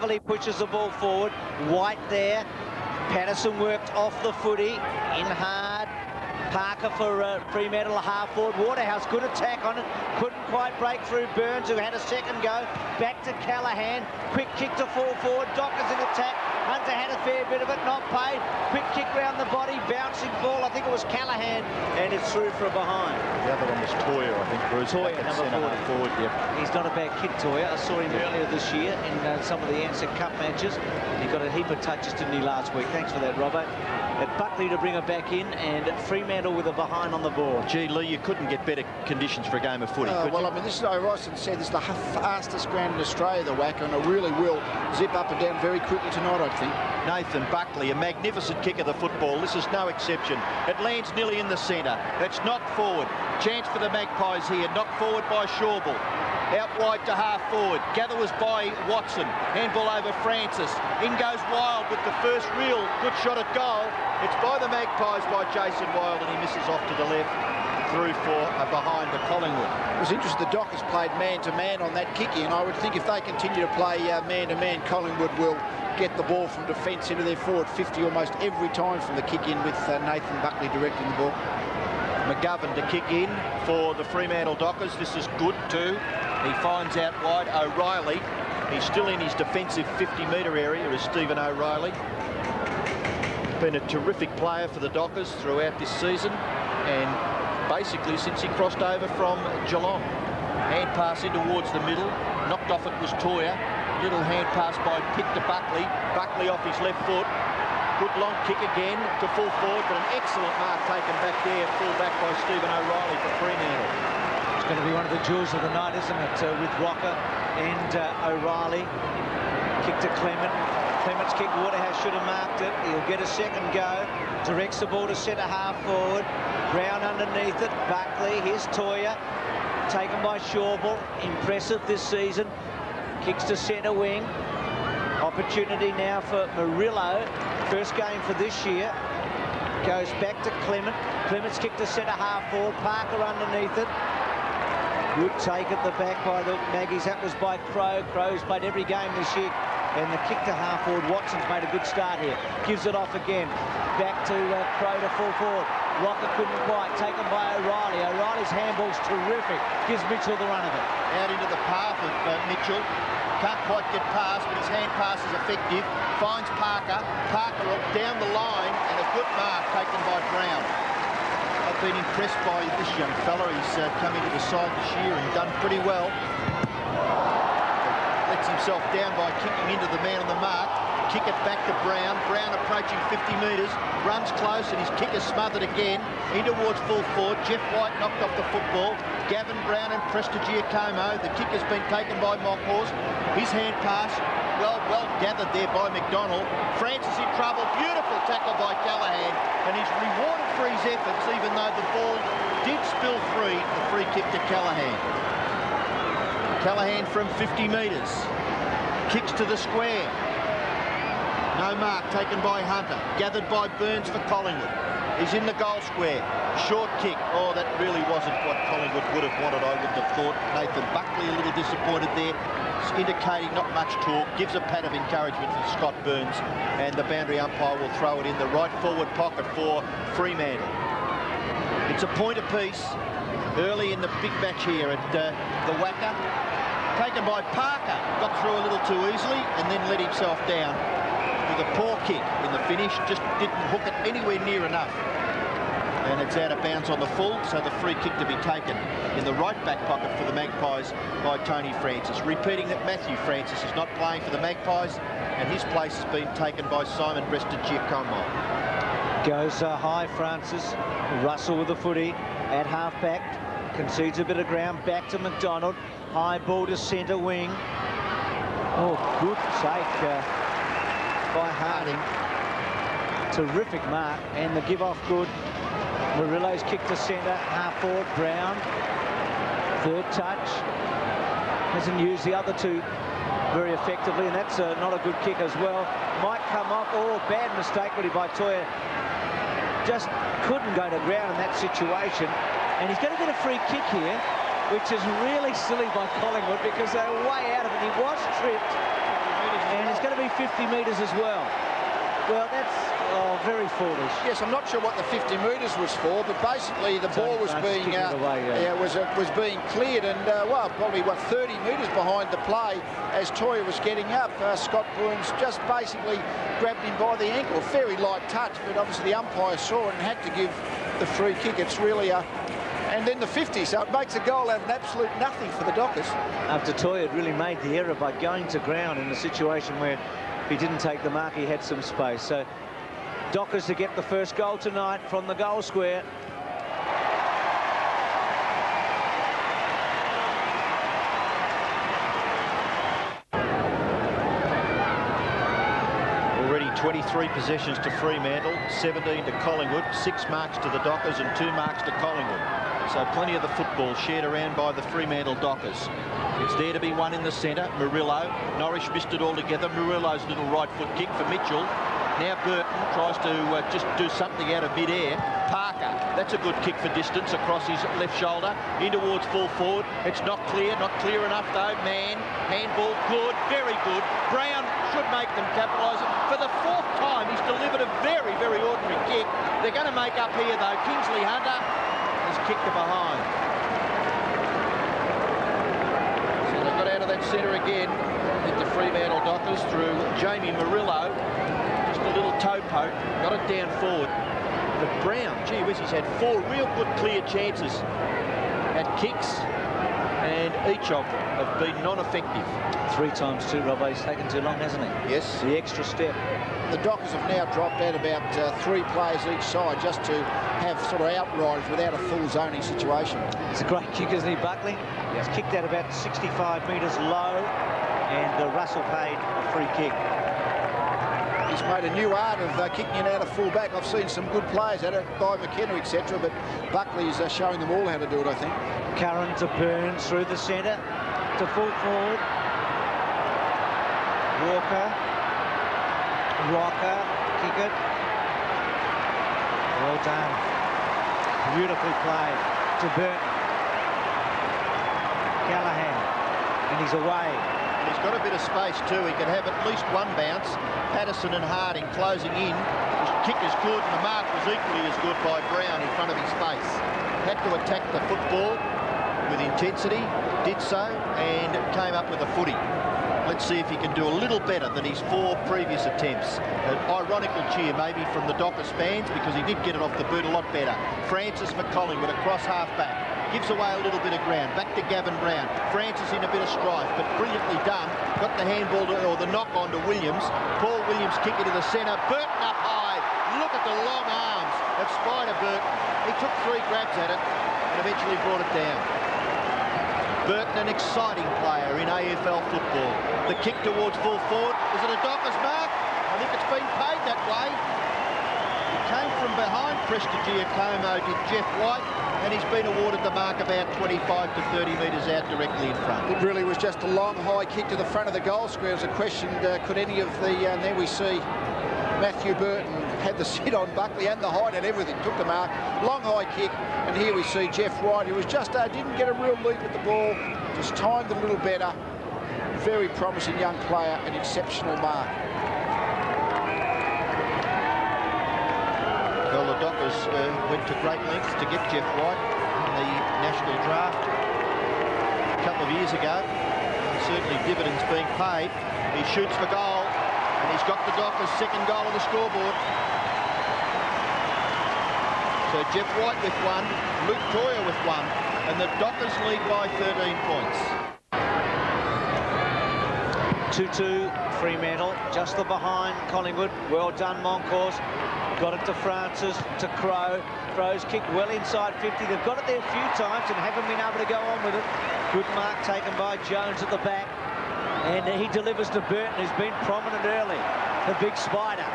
cleverly pushes the ball forward. White there. Patterson worked off the footy, in hard. Parker for Fremantle, half forward. Waterhouse, good attack on it. Couldn't quite break through Burns, who had a second go. Back to Callaghan. Quick kick to fall forward. Dockers in attack. Hunter had a fair bit of it, not paid. Quick kick round the body, bouncing ball. I think it was Callaghan, and it's through for a behind. The other one was Toya, I think, Bruce. Toya, number 40. Forward, yep. He's not a bad kid, Toya. I saw him earlier this year in some of the Answer Cup matches. He got a heap of touches, didn't he, last week? Thanks for that, Robbo. At Buckley to bring it back in, and Fremantle with a behind on the board. Gee, Lee, you couldn't get better conditions for a game of footy, could well, you? I mean, this is, O'Royston said, this is the fastest ground in Australia, the WACA, and it really will zip up and down very quickly tonight, I think. Nathan Buckley, a magnificent kick of the football. This is no exception. It lands nearly in the centre. It's knocked forward. Chance for the Magpies here. Knocked forward by Shawbull. Out wide to half forward. Gather was by Watson. Handball over Francis. In goes Wild with the first real good shot at goal. It's by the Magpies by Jason Wild, and he misses off to the left. Through for a behind the Collingwood. It was interesting, the Dockers played man-to-man on that kick-in. I would think if they continue to play man-to-man, Collingwood will get the ball from defence into their forward 50 almost every time from the kick-in, with Nathan Buckley directing the ball. McGovern to kick in for the Fremantle Dockers. This is good too. He finds out wide O'Reilly. He's still in his defensive 50-metre area, is Stephen O'Reilly. Been a terrific player for the Dockers throughout this season, and basically since he crossed over from Geelong. Hand pass in towards the middle. Knocked off it was Toya. Little hand pass by Pitt to Buckley. Buckley off his left foot. Good long kick again to full forward, but an excellent mark taken back there. Full back by Stephen O'Reilly for Fremantle. It's going to be one of the jewels of the night, isn't it? With Rocker and O'Reilly. Kick to Clement. Clement's kick, Waterhouse should have marked it. He'll get a second go. Directs the ball to centre half forward. Brown underneath it. Buckley, here's Toya. Taken by Shawbull. Impressive this season. Kicks to centre wing. Opportunity now for Murillo. First game for this year. Goes back to Clement. Clement's kick to centre half forward. Parker underneath it. Good take at the back by the Maggies. That was by Crow. Crow's played every game this year. And the kick to half forward. Watson's made a good start here. Gives it off again. Back to Crow to full forward. Rocker couldn't quite. Taken by O'Reilly. O'Reilly's handball's terrific. Gives Mitchell the run of it. Out into the path of Mitchell. Can't quite get past, but his hand pass is effective. Finds Parker. Parker down the line, and a good mark taken by Brown. I've been impressed by this young fella. He's come into the side this year and done pretty well. Lets himself down by kicking into the man on the mark. Kick it back to Brown. Brown approaching 50 metres. Runs close, and his kick is smothered again. In towards full forward. Jeff White knocked off the football. Gavin Brown and Prestigiacomo. The kick has been taken by Monkhorst. His hand pass, well gathered there by McDonald. Francis in trouble. Beautiful tackle by Callaghan. And he's rewarded for his efforts, even though the ball did spill free. The free kick to Callaghan. Callaghan from 50 metres. Kicks to the square. No mark taken by Hunter. Gathered by Burns for Collingwood. He's in the goal square. Short kick. Oh, that really wasn't what Collingwood would have wanted, I wouldn't have thought. Nathan Buckley a little disappointed there. Indicating not much talk. Gives a pat of encouragement for Scott Burns. And the boundary umpire will throw it in the right forward pocket for Fremantle. It's a point apiece early in the big match here at the WACA. Taken by Parker. Got through a little too easily and then let himself down. With a poor kick in the finish, just didn't hook it anywhere near enough. And it's out of bounds on the full, so the free kick to be taken in the right back pocket for the Magpies by Tony Francis. Repeating that Matthew Francis is not playing for the Magpies, and his place has been taken by Simon Prestigiacomo. Goes high, Francis. Russell with the footy at half back. Concedes a bit of ground, back to McDonald. High ball to centre wing. Oh, good save by Harding. Terrific mark, and the give off good. Murillo's kick to centre, half forward. Brown, third touch. Hasn't used the other two very effectively, and that's not a good kick as well. Might come off. Oh, bad mistake really by Toya. Just couldn't go to ground in that situation, and he's going to get a free kick here, which is really silly by Collingwood because they're way out of it. He was tripped, and he's 50 metres as well. Well, that's very foolish. Yes, I'm not sure what the 50 metres was for, but basically the ball was being was being cleared, and well, probably 30 metres behind the play as Toya was getting up. Scott Burns just basically grabbed him by the ankle. Very light touch, but obviously the umpire saw it and had to give the free kick. It's really and then the 50, so it makes a goal out of an absolute nothing for the Dockers. After Toya had really made the error by going to ground in a situation where he didn't take the mark, he had some space. So Dockers to get the first goal tonight from the goal square. Already 23 possessions to Fremantle, 17 to Collingwood, 6 marks to the Dockers and 2 marks to Collingwood. So plenty of the football shared around by the Fremantle Dockers. It's there to be one in the centre. Murillo. Norris missed it altogether. Murillo's little right foot kick for Mitchell. Now Burton tries to just do something out of mid-air. Parker, that's a good kick for distance across his left shoulder. In towards full forward. It's not clear enough though. Man, handball, good, very good. Brown should make them capitalise. For the 4th time, he's delivered a very, very ordinary kick. They're going to make up here though. Kingsley Hunter has kicked it behind. So they've got out of that centre again into Fremantle Dockers through Jamie Murillo. Just a little toe poke, got it down forward. But Brown, gee whiz, he's had 4 real good clear chances at kicks, and each of them have been non-effective. 3 times 2, Robbo. He's taken too long, hasn't he? Yes. The extra step. The Dockers have now dropped out about 3 players each side just to have sort of outriders without a full zoning situation. It's a great kick, isn't he, Buckley? He's kicked out about 65 metres low, and Russell paid a free kick. He's made a new art of kicking it out of full back. I've seen some good players at it by McKenna, etc., but Buckley's showing them all how to do it, I think. Curran to Burns through the centre to full forward. Walker, Rocker, kick it. Well done. Beautifully played to Burton. Callahan, and he's away. And he's got a bit of space too. He can have at least one bounce. Patterson and Harding closing in. His kick is good, and the mark was equally as good by Brown in front of his face. Had to attack the football with intensity, did so, and came up with a footy. Let's see if he can do a little better than his 4 previous attempts. An ironical cheer maybe from the Dockers fans, because he did get it off the boot a lot better. Francis for Collingwood across half-back. Gives away a little bit of ground. Back to Gavin Brown. Francis in a bit of strife, but brilliantly done. Got the handball or the knock on to Williams. Paul Williams kick into the centre. Burton up high. Look at the long arms of Spider Burton. He took 3 grabs at it and eventually brought it down. Burton, an exciting player in AFL football. The kick towards full forward. Is it a Dockers mark? I think it's been paid that way. He came from behind Prestigiacomo, did Jeff White, and he's been awarded the mark about 25 to 30 metres out directly in front. It really was just a long, high kick to the front of the goal square. It was a question, could any of the... and there we see Matthew Burton had the sit on Buckley and the height and everything. Took the mark. Long, high kick. And here we see Jeff White, who was just didn't get a real leap with the ball. Just timed it a little better. Very promising young player. An exceptional mark. Well, the Dockers went to great lengths to get Jeff White in the national draft a couple of years ago. And certainly dividends being paid. He shoots for goal, and he's got the Dockers' 2nd goal on the scoreboard. So Jeff White with 1, Luke Toya with 1, and the Dockers lead by 13 points. 2-2 Fremantle, just the behind Collingwood. Well done, Moncourse. Got it to Francis, to Crow. Crow's kicked well inside 50. They've got it there a few times and haven't been able to go on with it. Good mark taken by Jones at the back. And he delivers to Burton, who's been prominent early. The big Spider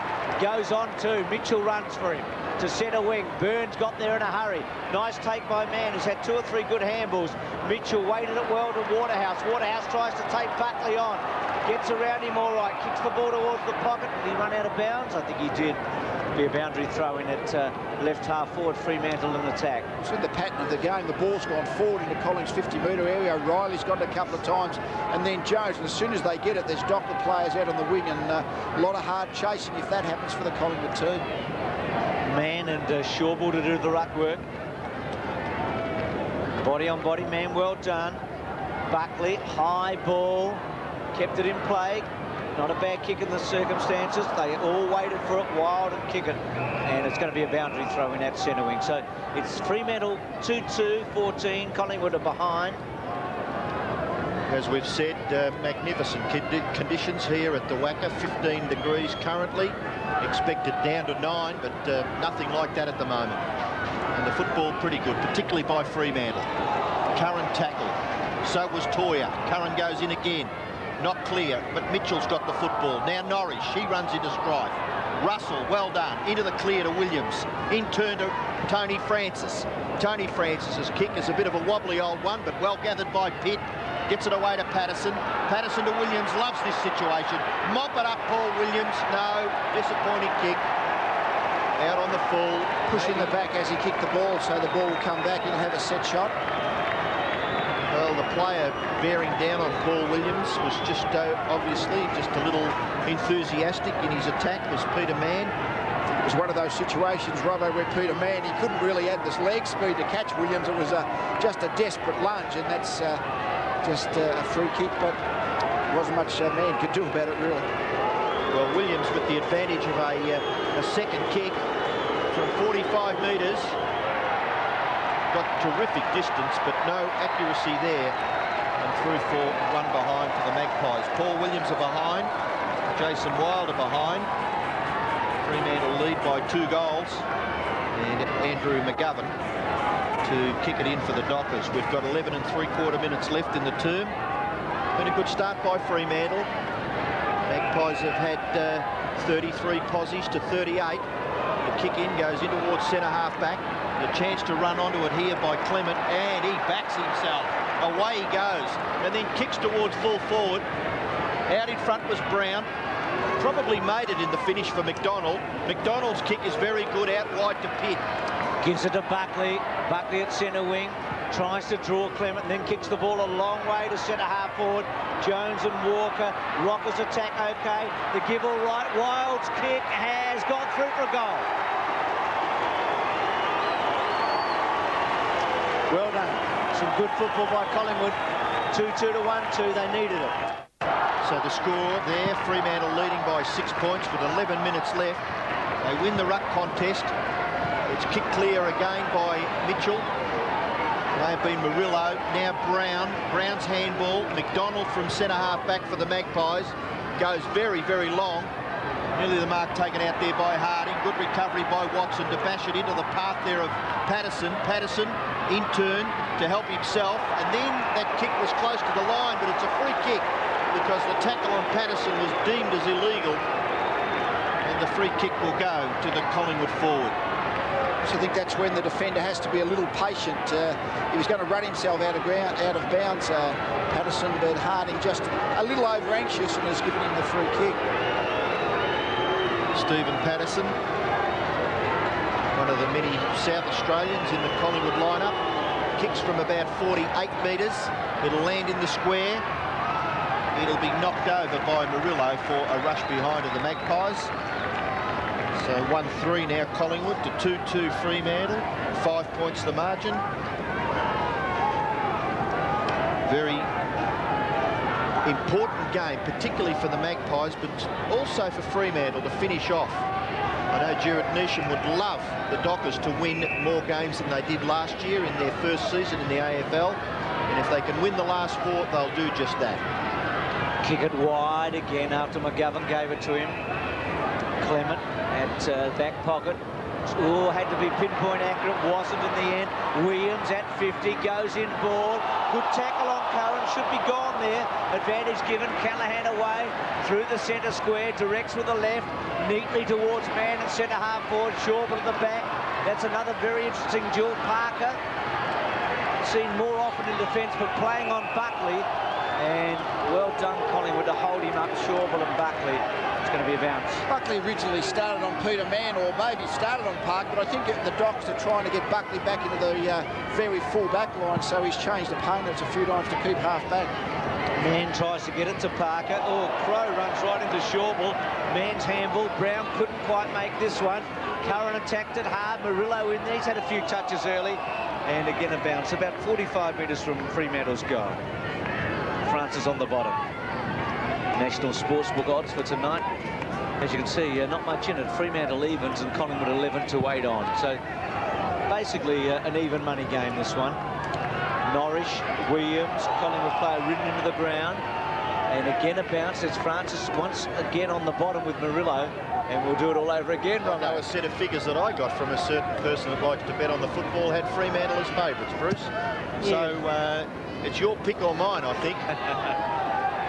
goes on too. Mitchell runs for him to centre wing. Burns got there in a hurry. Nice take by Mann, who's had 2 or 3 good handballs. Mitchell waited it well to Waterhouse. Waterhouse tries to take Buckley on. Gets around him all right. Kicks the ball towards the pocket. Did he run out of bounds? I think he did. Be a boundary throw in at left half forward. Fremantle in attack. It's in the pattern of the game. The ball's gone forward into Collins' 50-metre area. O'Reilly's got it a couple of times, and then Jones. And as soon as they get it, there's Dockler players out on the wing, and a lot of hard chasing if that happens for the Collingwood team. Man and Shawbull to do the ruck work. Body on body, man, well done. Buckley, high ball, kept it in play. Not a bad kick in the circumstances. They all waited for it, wild and kick it. And it's going to be a boundary throw in at centre wing. So it's Fremantle 2-2, 14. Collingwood are behind. As we've said, magnificent conditions here at the Wacker. 15 degrees currently. Expected down to 9, but nothing like that at the moment. And the football pretty good, particularly by Fremantle. Curran tackle. So was Toya. Curran goes in again. Not clear, but Mitchell's got the football. Now Norris, she runs into strife. Russell, well done. Into the clear to Williams. In turn to Tony Francis. Tony Francis's kick is a bit of a wobbly old one, but well gathered by Pitt. Gets it away to Patterson. Patterson to Williams, loves this situation. Mop it up, Paul Williams. No, disappointing kick. Out on the full. Pushing the back as he kicked the ball, so the ball will come back and have a set shot. Well, the player bearing down on Paul Williams was just obviously just a little enthusiastic in his attack, was Peter Mann. It was one of those situations, Robbo, where Peter Mann, he couldn't really add this leg speed to catch Williams. It was just a desperate lunge, and that's just a free kick, but wasn't much Mann could do about it, really. Well, Williams with the advantage of a second kick from 45 metres. Got terrific distance, but no accuracy there. And through for one behind for the Magpies. Paul Williams are behind. Jason Wilder behind. Fremantle lead by 2 goals. And Andrew McGovern to kick it in for the Dockers. We've got 11 3/4 minutes left in the term. Been a good start by Fremantle. Magpies have had 33 posies to 38. The kick in goes in towards centre half back. The chance to run onto it here by Clement, and he backs himself. Away he goes, and then kicks towards full forward. Out in front was Brown. Probably made it in the finish for McDonald. McDonald's kick is very good out wide to Pitt. Gives it to Buckley. Buckley at centre wing. Tries to draw Clement, and then kicks the ball a long way to centre half forward. Jones and Walker. Rockers attack okay. The give all right. Wild's kick has gone through for a goal. Well done. Some good football by Collingwood. 2-2 to 1-2. They needed it. So the score there, Fremantle leading by 6 points with 11 minutes left. They win the ruck contest. It's kicked clear again by Mitchell. May have been Murillo. Now Brown. Brown's handball. McDonald from centre half back for the Magpies. Goes very, very long. Nearly the mark taken out there by Harding. Good recovery by Watson to bash it into the path there of Patterson. Patterson in turn to help himself. And then that kick was close to the line, but it's a free kick because the tackle on Patterson was deemed as illegal. And the free kick will go to the Collingwood forward. So I think that's when the defender has to be a little patient. He was going to run himself out of bounds, Patterson, but Harding just a little over anxious and has given him the free kick. Stephen Patterson, one of the many South Australians in the Collingwood lineup, kicks from about 48 metres. It'll land in the square. It'll be knocked over by Murillo for a rush behind of the Magpies. So 1-3 now Collingwood to 2-2 Fremantle. 5 points the margin. Very important game, particularly for the Magpies, but also for Fremantle to finish off. I know Jared Neesham would love the Dockers to win more games than they did last year in their first season in the AFL. And if they can win the last 4, they'll do just that. Kick it wide again after McGovern gave it to him. Clement at back pocket. Oh, had to be pinpoint accurate, wasn't in the end. Williams at 50, goes in ball. Good tackle on Curran, should be gone there. Advantage given, Callahan away through the centre square, directs with the left, neatly towards man and centre half forward, Shawbull at the back. That's another very interesting duel. Parker, seen more often in defence, but playing on Buckley. And well done, Collingwood, to hold him up. Shawble and Buckley. It's going to be a bounce. Buckley originally started on Peter Mann, or maybe started on Park, but I think the Docs are trying to get Buckley back into the very full back line, so he's changed opponents a few times to keep half back. Mann tries to get it to Parker. Oh, Crow runs right into Shawble. Mann's handball. Brown couldn't quite make this one. Curran attacked it hard. Murillo in there. He's had a few touches early. And again a bounce. About 45 metres from Fremantle's goal. Francis on the bottom. National Sportsbook odds for tonight. As you can see, not much in it. Fremantle evens and Collingwood 11 to 8 on. So basically an even money game, this one. Norris, Williams, Collingwood player ridden into the ground. And again a bounce. It's Francis once again on the bottom with Murillo. And we'll do it all over again, Rob. I know a set of figures that I got from a certain person that likes to bet on the football had Fremantle as favourites, Bruce. Yeah. So it's your pick or mine, I think.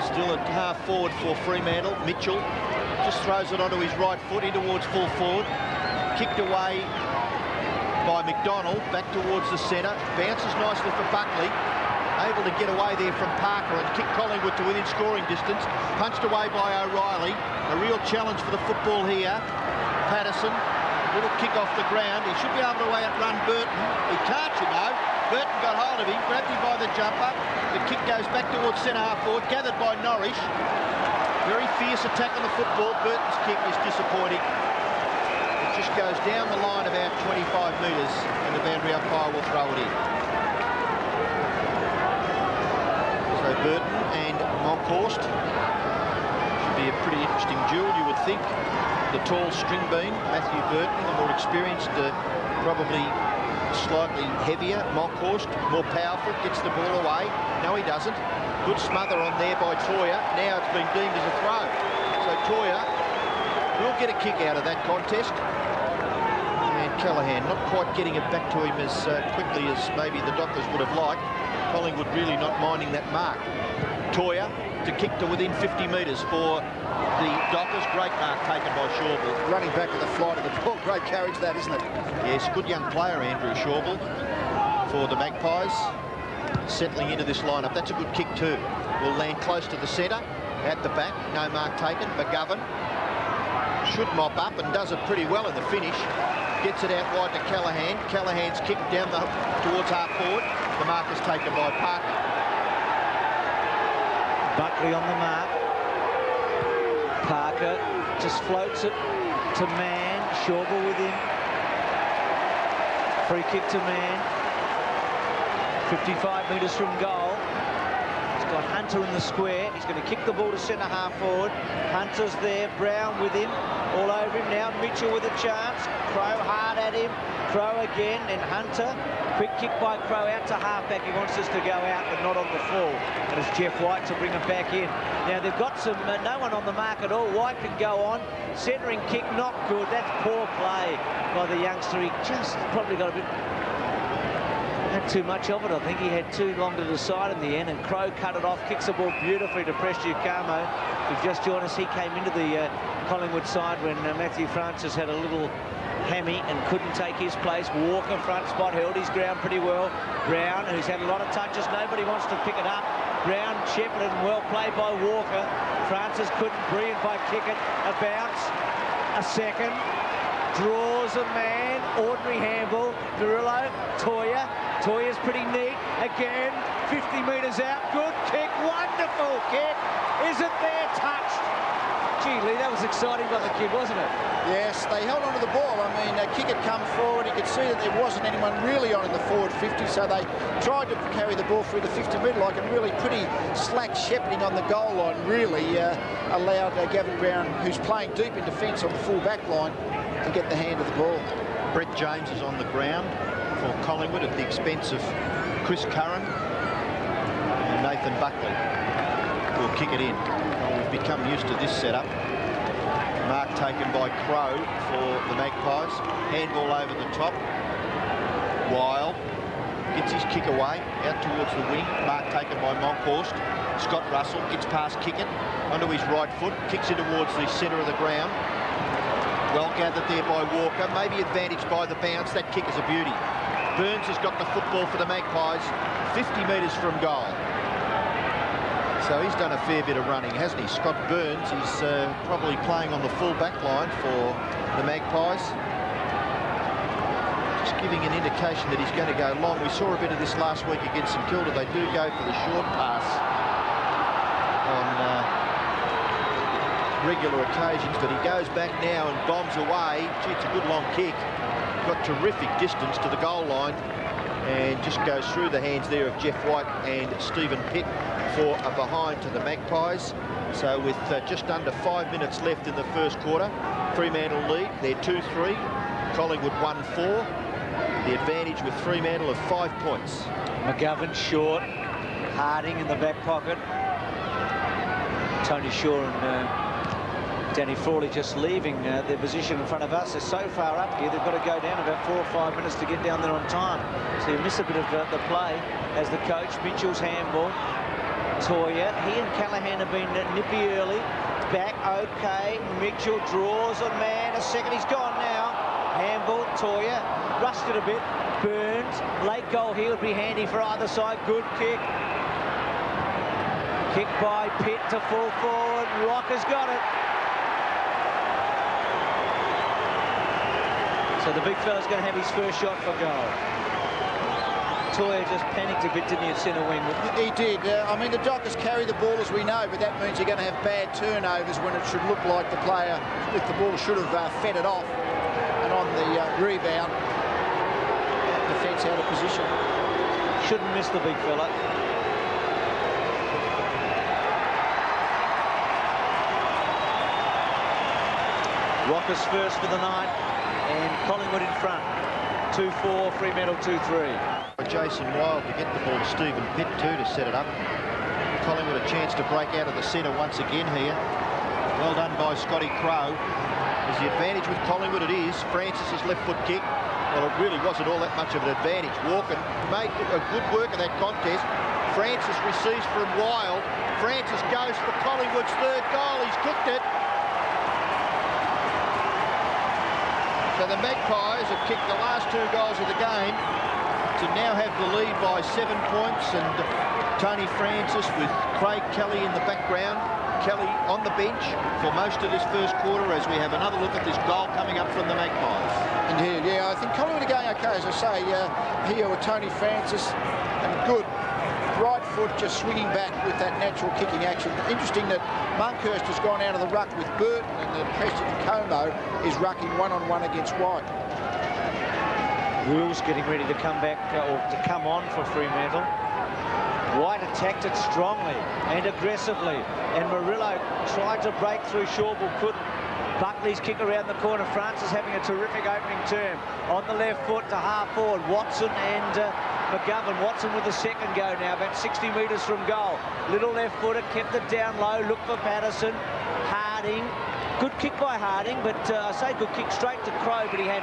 Still at half forward for Fremantle. Mitchell just throws it onto his right foot in towards full forward. Kicked away by McDonald, back towards the centre. Bounces nicely for Buckley. Able to get away there from Parker and kick Collingwood to within scoring distance. Punched away by O'Reilly. A real challenge for the football here. Patterson, little kick off the ground. He should be able to outrun Burton. He can't, you know. Burton got hold of him, grabbed him by the jumper. The kick goes back towards centre half forward, gathered by Norris. Very fierce attack on the football. Burton's kick is disappointing. It just goes down the line about 25 metres and the boundary umpire will throw it in. So Burton and Monkhorst should be a pretty interesting duel, you would think. The tall string bean, Matthew Burton, the more experienced, probably slightly heavier. Monkhorst, more powerful, gets the ball away. No, he doesn't. Good smother on there by Toya. Now it's been deemed as a throw. So Toya will get a kick out of that contest. And Callaghan not quite getting it back to him as quickly as maybe the Dockers would have liked. Collingwood really not minding that mark. Toya to kick to within 50 metres for the Dockers. Great mark taken by Shawble. Running back with the flight of the ball. Great carriage that, isn't it? Yes, good young player, Andrew Shawble, for the Magpies. Settling into this lineup. That's a good kick too. Will land close to the centre. At the back, no mark taken. McGovern should mop up and does it pretty well in the finish. Gets it out wide to Callaghan. Callaghan's kick down towards half forward. The mark is taken by Parker. Buckley on the mark. Parker just floats it to Mann. Shawble with him. Free kick to Mann. 55 metres from goal. He's got Hunter in the square. He's going to kick the ball to centre half forward. Hunter's there. Brown with him. All over him now. Mitchell with a chance. Crow hard at him. Crow again. Then Hunter. Quick kick by Crow out to halfback. He wants us to go out but not on the full. And it's Jeff White to bring him back in. Now they've got some no one on the mark at all. White can go on. Centering kick not good. That's poor play by the youngster. He just probably got a bit... Had too much of it, I think. He had too long to decide in the end, and Crow cut it off, kicks the ball beautifully to Presti Camo, who's just joined us. He came into the Collingwood side when Matthew Francis had a little hammy and couldn't take his place. Walker front spot, held his ground pretty well. Brown, who's had a lot of touches, nobody wants to pick it up. Brown shepherded and well played by Walker. Francis couldn't, brilliant by Kickett. A bounce, a second, draws a man, ordinary handball. Murillo, Toya. Toya's pretty neat. Again, 50 metres out. Good kick, wonderful kick. Isn't there touched? Gee, Lee, that was exciting by the kid, wasn't it? Yes, they held on to the ball. I mean, kick had come forward. You could see that there wasn't anyone really on in the forward 50, so they tried to carry the ball through the 50-metre line, and really pretty slack shepherding on the goal line really allowed Gavin Brown, who's playing deep in defence on the full back line, to get the hand of the ball. Brett James is on the ground for Collingwood at the expense of Chris Curran and Nathan Buckley will kick it in. Well, we've become used to this setup. Mark taken by Crow for the Magpies. Handball over the top. Wild gets his kick away out towards the wing. Mark taken by Monkhorst. Scott Russell gets past Kickett onto his right foot. Kicks it towards the centre of the ground. Well gathered there by Walker. Maybe advantaged by the bounce. That kick is a beauty. Burns has got the football for the Magpies, 50 metres from goal. So he's done a fair bit of running, hasn't he? Scott Burns, he's probably playing on the full back line for the Magpies. Just giving an indication that he's going to go long. We saw a bit of this last week against St Kilda. They do go for the short pass on regular occasions, but he goes back now and bombs away. Gee, it's a good long kick. Got terrific distance to the goal line and just goes through the hands there of Jeff White and Stephen Pitt for a behind to the Magpies. So with just under 5 minutes left in the first quarter, Fremantle lead. They're 2-3. Collingwood 1-4. The advantage with Fremantle of 5 points. McGovern short. Harding in the back pocket. Tony Shaw and Danny Frawley just leaving their position in front of us. They're so far up here, they've got to go down about 4 or 5 minutes to get down there on time. So you miss a bit of the play as the coach. Mitchell's handball. Toya, he and Callaghan have been nippy early. Back, okay. Mitchell draws a man. A second, he's gone now. Handball, Toya, rushed it a bit. Burns, late goal here would be handy for either side. Good kick. Kick by Pitt to full forward. Rocker's got it. So the big fella's going to have his first shot for goal. Toya just panicked a bit, didn't he, at centre wing? He did. I mean, the Dockers carry the ball, as we know, but that means you're going to have bad turnovers when it should look like the player with the ball should have fed it off. And on the rebound, defence out of position. Shouldn't miss the big fella. Rockers first for the night, and Collingwood in front. 2-4, Fremantle 2-3. Jason Wild to get the ball to Stephen Pitt too to set it up. Collingwood a chance to break out of the centre once again here. Well done by Scotty Crowe. Is the advantage with Collingwood? It is. Francis's left foot kick. Well, it really wasn't all that much of an advantage. Walken made a good work of that contest. Francis receives from Wild. Francis goes for Collingwood's third goal. He's kicked it. So the Magpies have kicked the last 2 goals of the game to now have the lead by 7 points, and Tony Francis with Craig Kelly in the background. Kelly on the bench for most of this first quarter as we have another look at this goal coming up from the Magpies. Indeed, yeah, I think Collingwood are going okay, as I say, here with Tony Francis, and good right foot just swinging back with that natural kicking action. Interesting that Monkhurst has gone out of the ruck with Burton, and the Preston Como is rucking one-on-one against White. Wills getting ready to come back, or to come on for Fremantle. White attacked it strongly and aggressively, and Murillo tried to break through. Shawbull couldn't. Buckley's kick around the corner. Francis having a terrific opening term on the left foot to half forward. Watson and McGovern. Watson with the second go now, about 60 metres from goal. Little left footer, kept it down low. Look for Patterson. Harding. Good kick by Harding, but I say good kick straight to Crowe, but he had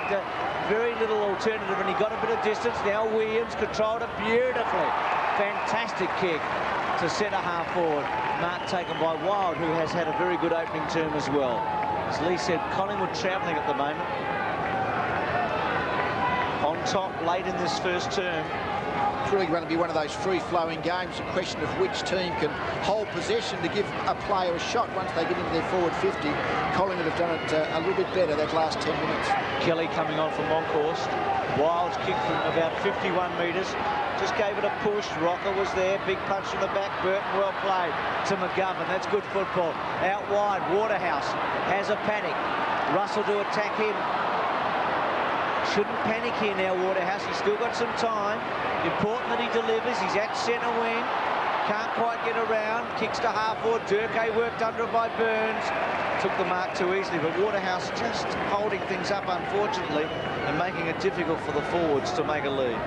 very little alternative, and he got a bit of distance. Now Williams controlled it beautifully. Fantastic kick to centre half forward. Mark taken by Wild, who has had a very good opening term as well. As Lee said, Collingwood travelling at the moment. On top late in this first term. It's really going to be one of those free-flowing games, a question of which team can hold possession to give a player a shot once they get into their forward 50. Collingwood have done it a little bit better that last 10 minutes. Kelly coming on from Monkhorst. Wild's kick from about 51 metres. Just gave it a push. Rocker was there. Big punch from the back. Burton well played to McGovern. That's good football. Out wide, Waterhouse has a panic. Russell to attack him. Shouldn't panic here now, Waterhouse. He's still got some time. Important that he delivers. He's at centre wing. Can't quite get around. Kicks to half forward. Durkay worked under it by Burns. Took the mark too easily, but Waterhouse just holding things up, unfortunately, and making it difficult for the forwards to make a lead.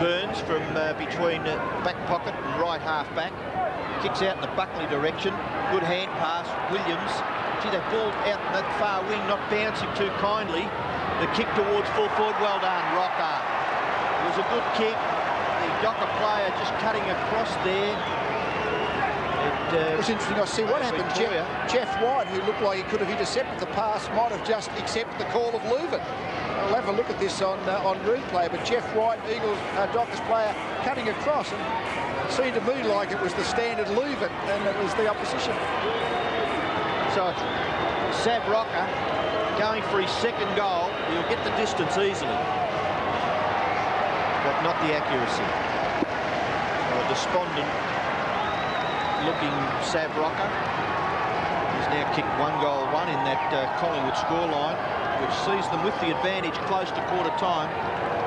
Burns from between back pocket and right half back. Kicks out in the Buckley direction. Good hand pass. Williams. Gee, that ball out in that far wing, not bouncing too kindly. The kick towards full forward. Well done, Rocker. It was a good kick. The Docker player just cutting across there. It was interesting. I see what happened. Jeff White, who looked like he could have intercepted the pass, might have just accepted the call of Leuven. I'll have a look at this on replay. But Jeff White, Eagles Dockers player, cutting across, and it seemed to me like it was the standard Leuven, and it was the opposition. So Sav Rocker going for his second goal. He'll get the distance easily, but not the accuracy. So a despondent-looking Sav Rocker. He's now kicked 1-1 in that Collingwood scoreline, which sees them with the advantage close to quarter time.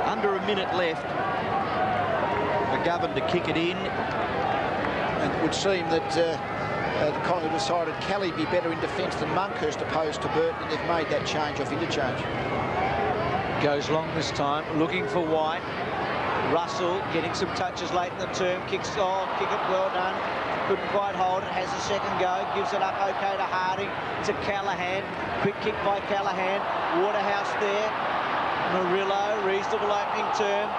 Under a minute left. McGovern to kick it in. And it would seem that Collingwood decided Kelly be better in defence than Monkhurst opposed to Burton, and they've made that change off interchange. Goes long this time, looking for White. Russell getting some touches late in the term. Kick it well done. Couldn't quite hold it. Has a second go. Gives it up okay to Harding. To Callaghan. Quick kick by Callaghan. Waterhouse there. Murillo, reasonable opening term.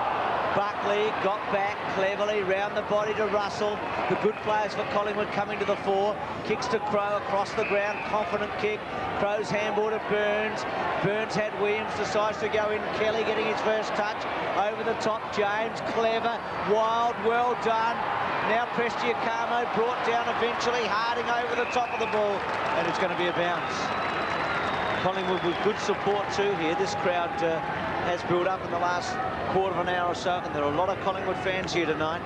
Buckley got back cleverly round the body to Russell. The good players for Collingwood coming to the fore. Kicks to Crow across the ground. Confident kick. Crow's handball to Burns. Burns had Williams, decides to go in. Kelly getting his first touch. Over the top, James, clever, wild, well done. Now Prestiacamo brought down eventually. Harding over the top of the ball. And it's going to be a bounce. Collingwood with good support too here. This crowd has built up in the last quarter of an hour or so, and there are a lot of Collingwood fans here tonight.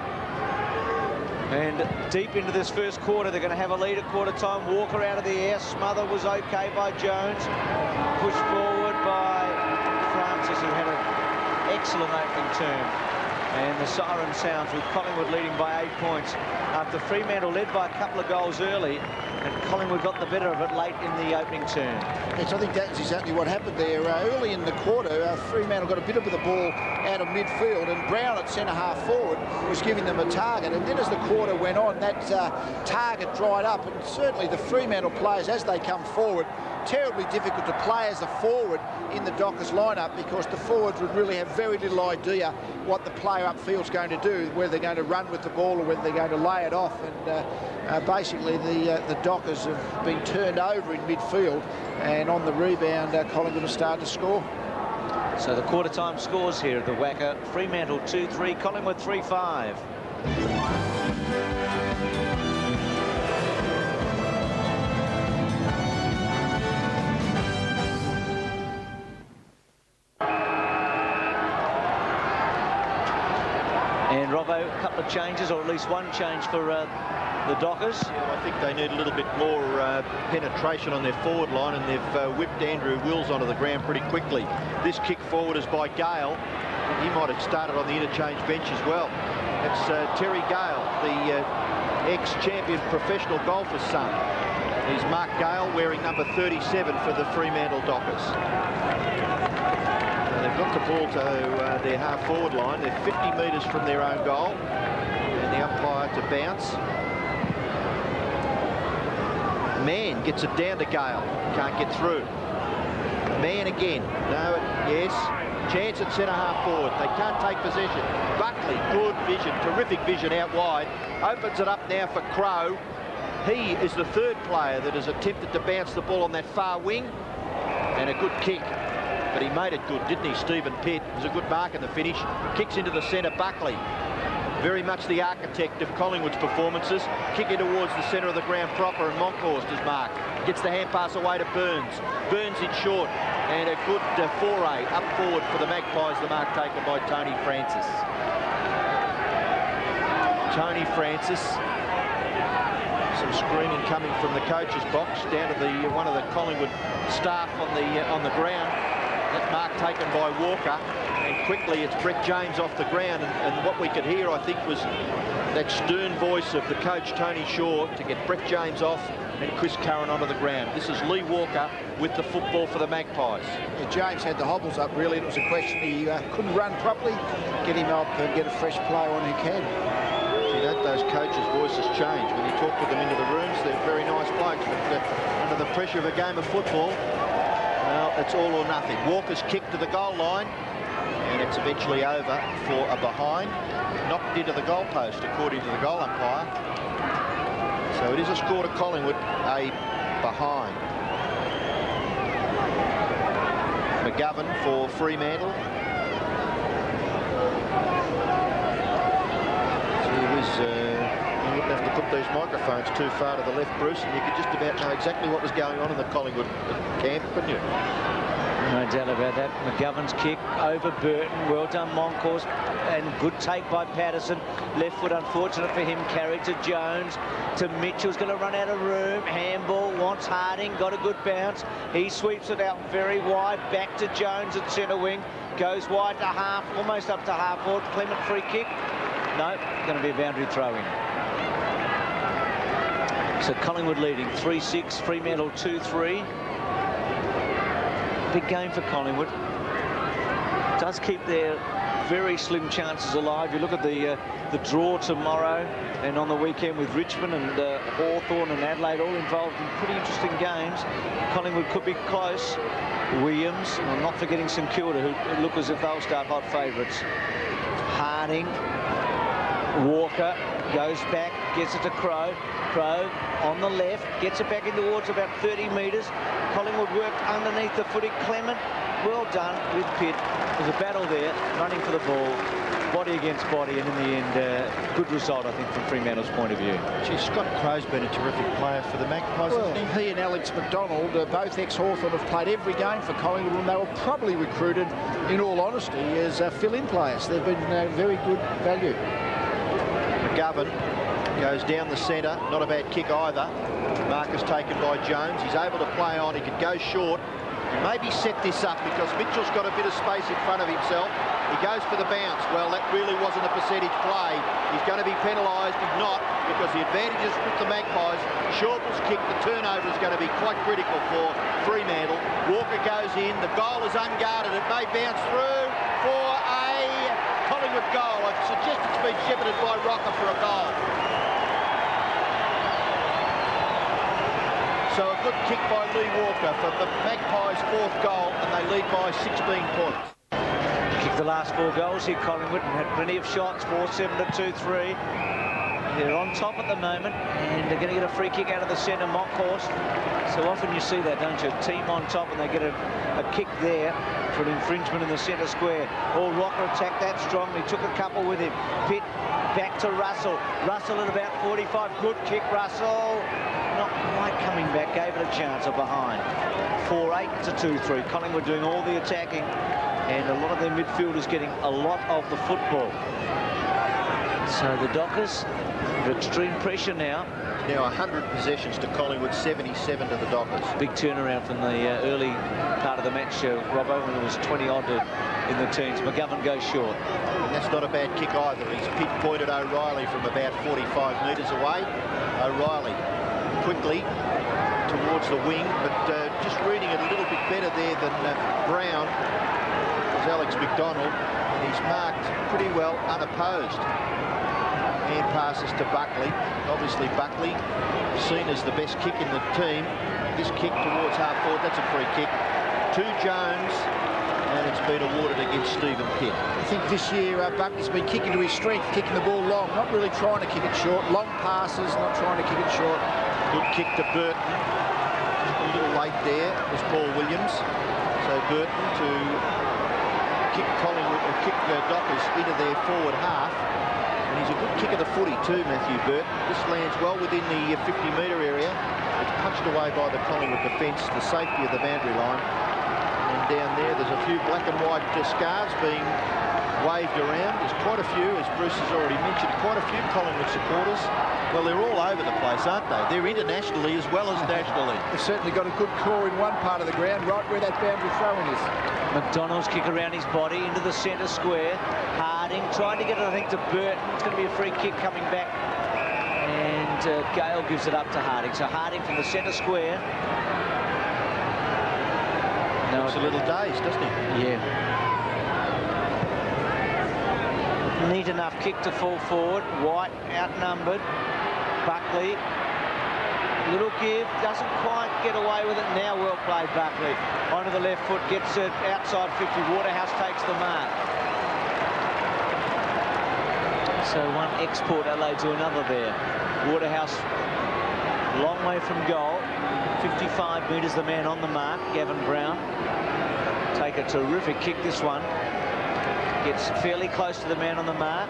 And deep into this first quarter, they're going to have a lead at quarter time. Walker out of the air. Smother was okay by Jones. Pushed forward by Francis, who had an excellent opening term. And the siren sounds with Collingwood leading by 8 points after Fremantle led by a couple of goals early, and Collingwood got the better of it late in the opening term. Yes, I think that's exactly what happened there. Early in the quarter, Fremantle got a bit of the ball out of midfield, and Brown at centre-half forward was giving them a target. And then as the quarter went on, that target dried up, and certainly the Fremantle players, as they come forward, terribly difficult to play as a forward in the Dockers lineup, because the forwards would really have very little idea what the player upfield's going to do, whether they're going to run with the ball or whether they're going to lay it off. And basically the Dockers have been turned over in midfield, and on the rebound Collingwood have started to score. So the quarter time scores here at the Wacker: Fremantle 2-3, Collingwood 3-5. And Robbo, a couple of changes, or at least one change for the Dockers. Yeah, I think they need a little bit more penetration on their forward line, and they've whipped Andrew Wills onto the ground pretty quickly. This kick forward is by Gale. He might have started on the interchange bench as well. It's Terry Gale, the ex-champion professional golfer's son. He's Mark Gale, wearing number 37 for the Fremantle Dockers. They've got the ball to their half-forward line. They're 50 metres from their own goal. And the umpire to bounce. Mann gets it down to Gale. Can't get through. Mann again. No, yes. Chance at centre-half forward. They can't take possession. Buckley, good vision, terrific vision out wide. Opens it up now for Crow. He is the third player that has attempted to bounce the ball on that far wing. And a good kick. But he made it good, didn't he, Stephen Pitt? It was a good mark in the finish. Kicks into the centre, Buckley. Very much the architect of Collingwood's performances. Kicking towards the centre of the ground proper, and Monkhorst is marked. Gets the hand pass away to Burns. Burns in short, and a good foray up forward for the Magpies, the mark taken by Tony Francis. Tony Francis. Some screaming coming from the coach's box down to the one of the Collingwood staff on the ground. That mark taken by Walker, and quickly it's Brett James off the ground, and what we could hear, I think, was that stern voice of the coach Tony Shaw to get Brett James off and Chris Curran onto the ground. This is Lee Walker with the football for the Magpies. Yeah, James had the hobbles up really, and it was a question he couldn't run properly. Get him up and get a fresh player on who can. You know, those coaches' voices change. When you talk to them into the rooms, they're very nice blokes, but under the pressure of a game of football, well, it's all or nothing. Walker's kick to the goal line, and it's eventually over for a behind. Knocked into the goalpost, according to the goal umpire. So it is a score to Collingwood, a behind. McGovern for Fremantle. You wouldn't have to put these microphones too far to the left, Bruce, and you could just about know exactly what was going on in the Collingwood camp, couldn't you? No doubt about that. McGovern's kick over Burton. Well done, Moncourse. And good take by Patterson. Left foot, unfortunate for him. Carried to Jones. To Mitchell's going to run out of room. Handball wants Harding. Got a good bounce. He sweeps it out very wide. Back to Jones at centre wing. Goes wide to half. Almost up to half forward. Clement free kick. No, going to be a boundary throw in. So Collingwood leading 3-6. Fremantle 2-3. Big game for Collingwood. Does keep their very slim chances alive. You look at the draw tomorrow and on the weekend with Richmond and Hawthorn and Adelaide all involved in pretty interesting games. Collingwood could be close. Williams, and not forgetting St Kilda, who look as if they'll start hot favourites. Harding, Walker goes back, gets it to Crowe. Crowe on the left, gets it back in towards about 30 metres. Collingwood worked underneath the footy. Clement, well done with Pitt. There's a battle there, running for the ball, body against body, and in the end, good result, I think, from Fremantle's point of view. Gee, Scott Crowe's been a terrific player for the Magpies, Well, hasn't he? he and Alex McDonald, both ex-Hawthorn, have played every game for Collingwood, and they were probably recruited, in all honesty, as fill-in players. They've been very good value. McGovern goes down the centre, not a bad kick either. Marcus taken by Jones. He's able to play on. He could go short. He maybe set this up because Mitchell's got a bit of space in front of himself. He goes for the bounce. Well, that really wasn't a percentage play. He's going to be penalised if not, because the advantage is with the Magpies. Shawble's kick, the turnover is going to be quite critical for Fremantle. Walker goes in. The goal is unguarded. It may bounce through for a Collingwood goal. I suggest it's been shepherded by Rocker for a goal. So a good kick by Lee Walker for the Magpies' 4th goal, and they lead by 16 points. Kicked the last 4 goals here, Collingwood, and had plenty of shots, 4-7 to 2-3. They're on top at the moment, and they're going to get a free kick out of the centre, Moncourse. So often you see that, don't you? A team on top, and they get a kick there for an infringement in the centre square. Oh, Rocker attacked that strongly, took a couple with him. Pitt back to Russell. Russell at about 45. Good kick, Russell. Not quite coming back, gave it a chance of behind. 4-8 to 2-3. Collingwood doing all the attacking, and a lot of their midfielders getting a lot of the football. So the Dockers under extreme pressure now. Now 100 possessions to Collingwood, 77 to the Dockers. Big turnaround from the early part of the match, Robbo, when it was 20-odd in the teens. McGovern goes short. And that's not a bad kick either. He's pinpointed O'Reilly from about 45 metres away. O'Reilly quickly towards the wing, but just reading it a little bit better there than Brown was Alex McDonald, and he's marked pretty well unopposed. And passes to Buckley. Obviously Buckley seen as the best kick in the team. This kick towards half forward, that's a free kick to Jones, and it's been awarded against Stephen Pitt. I think this year Buckley's been kicking to his strength, kicking the ball long, not really trying to kick it short. Long passes, not trying to kick it short. Good kick to Burton. Just a little late there was Paul Williams. So Burton to kick Collingwood, or kick the Dockers into their forward half. And he's a good kick of the footy too, Matthew Burton. This lands well within the 50-metre area. It's punched away by the Collingwood defence, the safety of the boundary line. And down there, there's a few black and white scarves being waved around. There's quite a few, as Bruce has already mentioned, quite a few Collingwood supporters. Well, they're all over the place, aren't they? They're internationally as well as nationally. They've certainly got a good core in one part of the ground, right where that boundary throw-in is. McDonald's kick around his body into the centre square. Harding trying to get it, I think, to Burton. It's going to be a free kick coming back. And Gale gives it up to Harding. So Harding from the centre square. Looks a little dazed, doesn't he? Yeah. Neat enough kick to fall forward. White outnumbered. Buckley. Little give, doesn't quite get away with it. Now well played, Buckley. Onto the left foot, gets it outside 50. Waterhouse takes the mark. So one export Adelaide to another there. Waterhouse Long way from goal. 55 metres, the man on the mark, Gavin Brown. Take a terrific kick, this one. Gets fairly close to the man on the mark.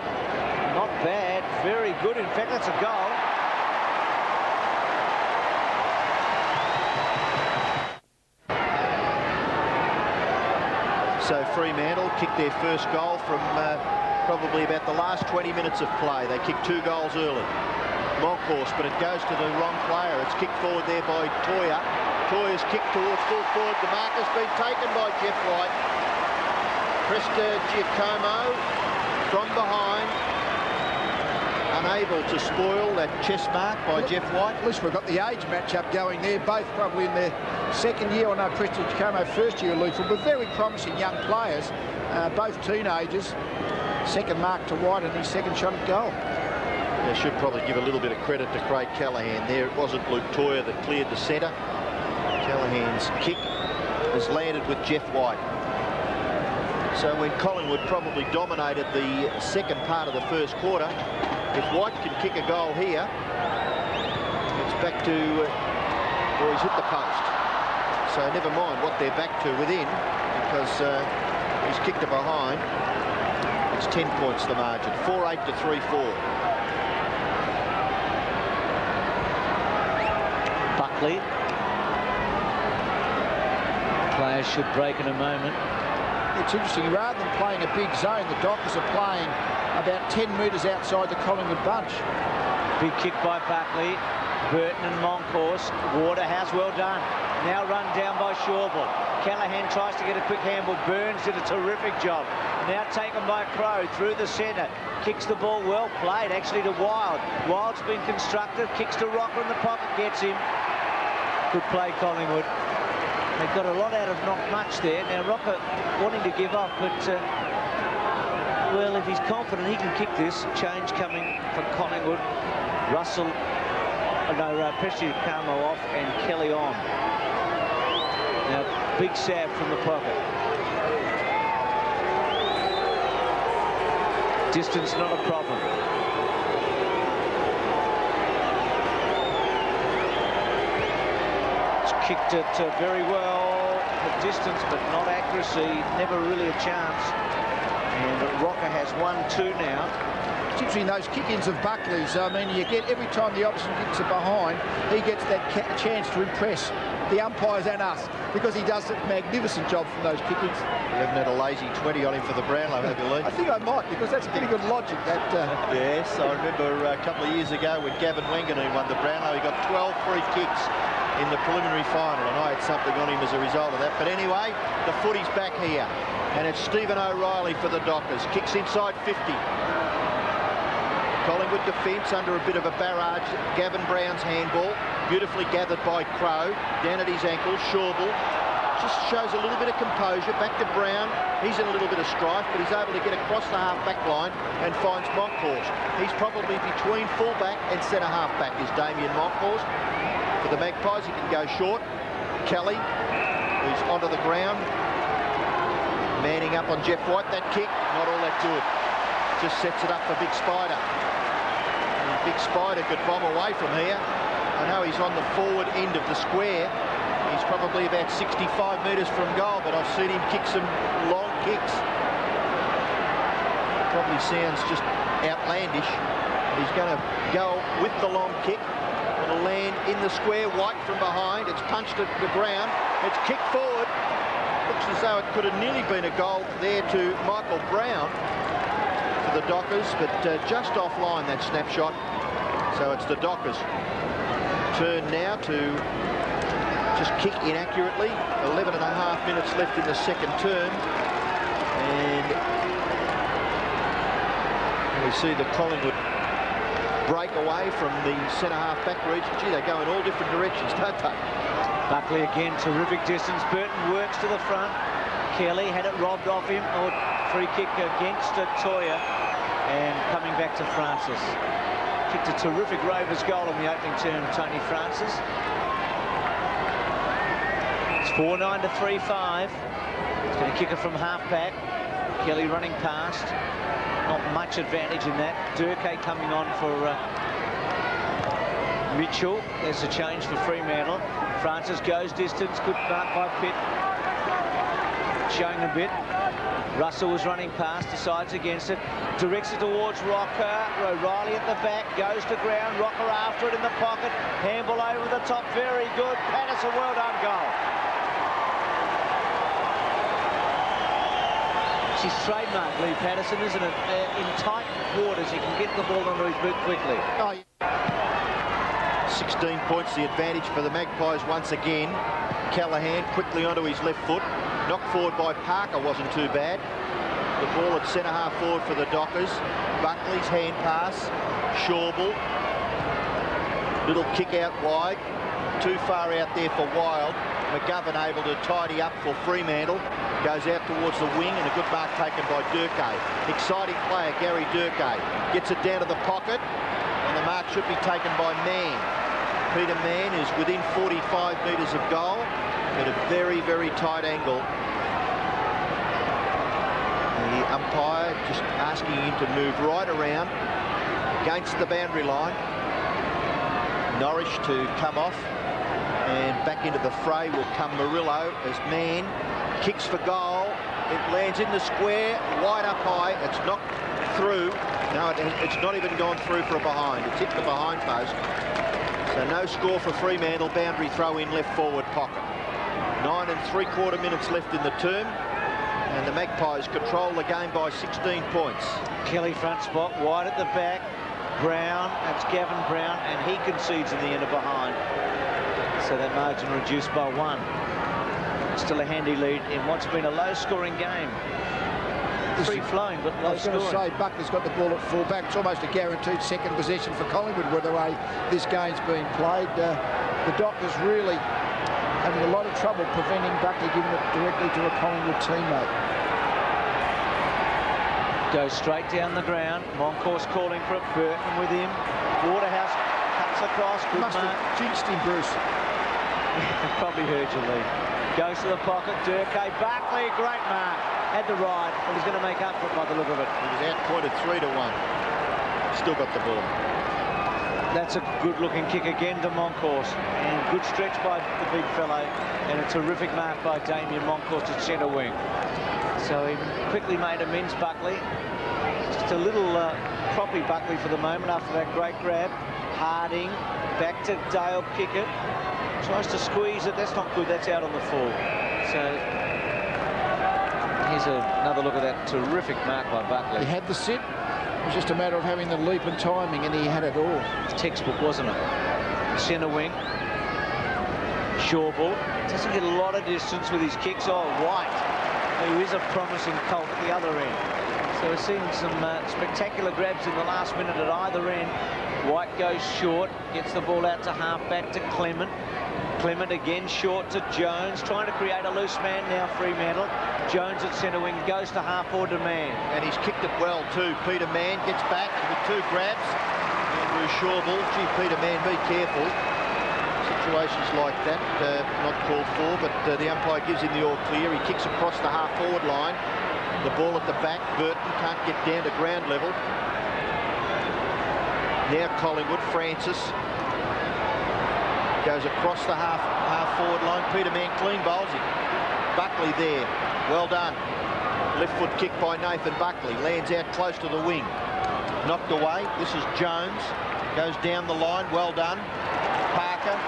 Not bad, very good. In fact, that's a goal. So Fremantle kicked their first goal from probably about the last 20 minutes of play. They kicked 2 goals early. Monkhorst, but it goes to the wrong player. It's kicked forward there by Toya. Toya's kicked towards full forward. The mark has been taken by Jeff White. Presta Giacomo from behind, unable to spoil that chest mark by Jeff White. At least we've got the age matchup going there, both probably in their second year. I know Presta Giacomo first year lethal, but very promising young players, both teenagers. Second mark to White and his second shot at goal. They should probably give a little bit of credit to Craig Callaghan there. It wasn't Luke Toya that cleared the centre. Callaghan's kick has landed with Jeff White. So when Collingwood probably dominated the second part of the first quarter, if White can kick a goal here, it's back to, well, he's hit the post. So never mind what they're back to within, because he's kicked it behind. It's 10 points the margin, 4-8 to 3-4. Buckley. Players should break in a moment. It's interesting, rather than playing a big zone, the Dockers are playing about 10 metres outside the Collingwood bunch. Big kick by Buckley. Burton and Monkhorst. Waterhouse, well done. Now run down by Shawball. Callaghan tries to get a quick handball. Burns did a terrific job. Now taken by Crow through the centre. Kicks the ball, well played actually to Wild. Wild's been constructive. Kicks to Rocker in the pocket, gets him. Good play, Collingwood. They've got a lot out of not much there. Now Rocker wanting to give up, but well, if he's confident he can kick this. Change coming for Collingwood. Russell, Presti Carmo off and Kelly on. Now big stab from the pocket. Distance not a problem. Kicked it very well at distance, but not accuracy. Never really a chance. And Rocker has 1-2 now. It's interesting, those kick-ins of Buckley's. I mean, you get every time the opposition kicks it behind, he gets that chance to impress the umpires and us, because he does a magnificent job from those kick-ins. You haven't had a lazy 20 on him for the Brownlow, have you, Lee? I think I might, because that's pretty good logic. That Yes, I remember a couple of years ago when Gavin Wanganoo won the Brownlow, he got 12 free kicks in the preliminary final, and I had something on him as a result of that. But anyway, the footy's back here, and it's Stephen O'Reilly for the Dockers. Kicks inside 50. Collingwood defence under a bit of a barrage. Gavin Brown's handball, beautifully gathered by Crow. Down at his ankle, Shawball. Just shows a little bit of composure. Back to Brown. He's in a little bit of strife, but he's able to get across the half-back line and finds Monkhorst. He's probably between full-back and centre-half-back is Damien Monkhorst. For the Magpies, he can go short. Kelly, who's onto the ground. Manning up on Jeff White. That kick, not all that good. Just sets it up for Big Spider. And Big Spider could bomb away from here. I know he's on the forward end of the square. He's probably about 65 metres from goal, but I've seen him kick some long kicks. Probably sounds just outlandish. He's going to go with the long kick. It'll land in the square. White from behind. It's punched at the ground. It's kicked forward. Looks as though it could have nearly been a goal there to Michael Brown for the Dockers, but just offline that snapshot. So it's the Dockers' turn now to just kick inaccurately. 11 and a half minutes left in the second term, and we see the Collingwood break away from the centre-half back region. Gee, they go in all different directions, don't they? Buckley again, terrific distance. Burton works to the front. Kelly had it robbed off him. Or free kick against Toya, and coming back to Francis. Kicked a terrific Rovers goal on the opening term, Tony Francis. It's 4-9 to 3-5. He's going to kick it from half-back. Kelly running past. Not much advantage in that. Durkay coming on for Mitchell, there's a change for Fremantle. Francis goes distance, good mark by Pitt. Showing a bit. Russell was running past, decides against it, directs it towards Rocker. O'Reilly at the back, goes to ground. Rocker after it in the pocket. Handball over the top, very good. Patterson, well done goal. She's trademark, Lee Patterson, isn't it? In tight quarters, he can get the ball onto his boot quickly. 16 points, the advantage for the Magpies once again. Callaghan quickly onto his left foot. Knocked forward by Parker wasn't too bad. The ball at centre-half forward for the Dockers. Buckley's hand pass. Shawbull. Little kick out wide. Too far out there for Wild. McGovern able to tidy up for Fremantle. Goes out towards the wing and a good mark taken by Durkay. Exciting player, Gary Durkay. Gets it down to the pocket and the mark should be taken by Mann. Peter Mann is within 45 metres of goal at a very, very tight angle. The umpire just asking him to move right around against the boundary line. Norrish to come off, and back into the fray will come Murillo as Mann kicks for goal. It lands in the square, wide up high. It's knocked through. No, it's not even gone through for a behind. It's hit the behind post. So no score for Fremantle. Boundary throw in left forward pocket. 9 3/4 minutes left in the term, and the Magpies control the game by 16 points. Kelly front spot, wide at the back. Brown, that's Gavin Brown, and he concedes in the end of behind. So that margin reduced by 1. Still a handy lead in what's been a low-scoring game. Free-flowing, but low-scoring. I was going to say, Buckley's got the ball at full-back. It's almost a guaranteed second possession for Collingwood with the way this game's been played. The Dockers really having a lot of trouble preventing Buckley giving it directly to a Collingwood teammate. Goes straight down the ground. Moncourse calling for it. Burton with him. Waterhouse cuts across. Good Must mark. have jinxed him, Bruce. Probably heard you, Lee. Goes to the pocket. Durkay. Buckley, great mark. Had the ride, but he's going to make up for it by the look of it. He was outpointed 3-1. Still got the ball. That's a good-looking kick again to Moncourse. And good stretch by the big fellow. And a terrific mark by Damien Moncourse at centre wing. So he quickly made amends, Buckley. Just a little proppy Buckley for the moment after that great grab. Harding, back to Dale Pickett. Tries to squeeze it. That's not good. That's out on the full. So here's another look at that terrific mark by Buckley. He had the sit. It was just a matter of having the leap and timing, and he had it all. Textbook, wasn't it? Centre wing. Shawbull doesn't get a lot of distance with his kicks. Oh, White, who is a promising colt at the other end. So we're seeing some spectacular grabs in the last minute at either end. White goes short, gets the ball out to half-back to Clement. Clement again short to Jones, trying to create a loose man now, Fremantle. Jones at centre wing, goes to half-forward to Mann. And he's kicked it well too. Peter Mann gets back with 2 grabs. Andrew Shawbull, gee, Peter Mann, be careful. Situations like that, not called for, but the umpire gives him the all clear. He kicks across the half-forward line. The ball at the back, Burton can't get down to ground level. Now Collingwood, Francis goes across the half-forward line. Peter Mann clean bowls him. Buckley there, well done. Left foot kick by Nathan Buckley, lands out close to the wing. Knocked away, this is Jones, goes down the line, well done. Parker,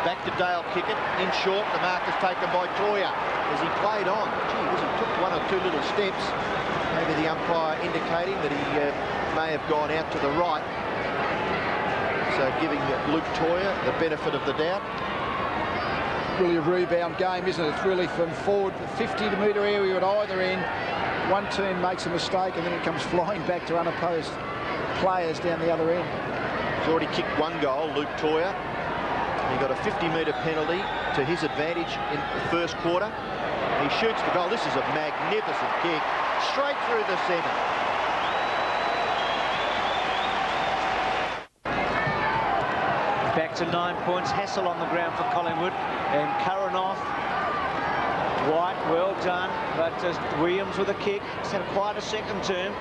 back to Dale Kickett, in short, the mark is taken by Toya as he played on. Gee whiz, he took 1 or 2 little steps. Maybe the umpire indicating that he may have gone out to the right. So giving Luke Toya the benefit of the doubt. Really a rebound game, isn't it? It's really from forward, the 50-metre area at either end. One team makes a mistake and then it comes flying back to unopposed players down the other end. He's already kicked 1 goal, Luke Toya. He got a 50-metre penalty to his advantage in the first quarter. He shoots the goal. This is a magnificent kick, straight through the centre. Back to 9 points. Hassel on the ground for Collingwood. And Karanoff. White, well done. But Williams with a kick. He's had quite a second term.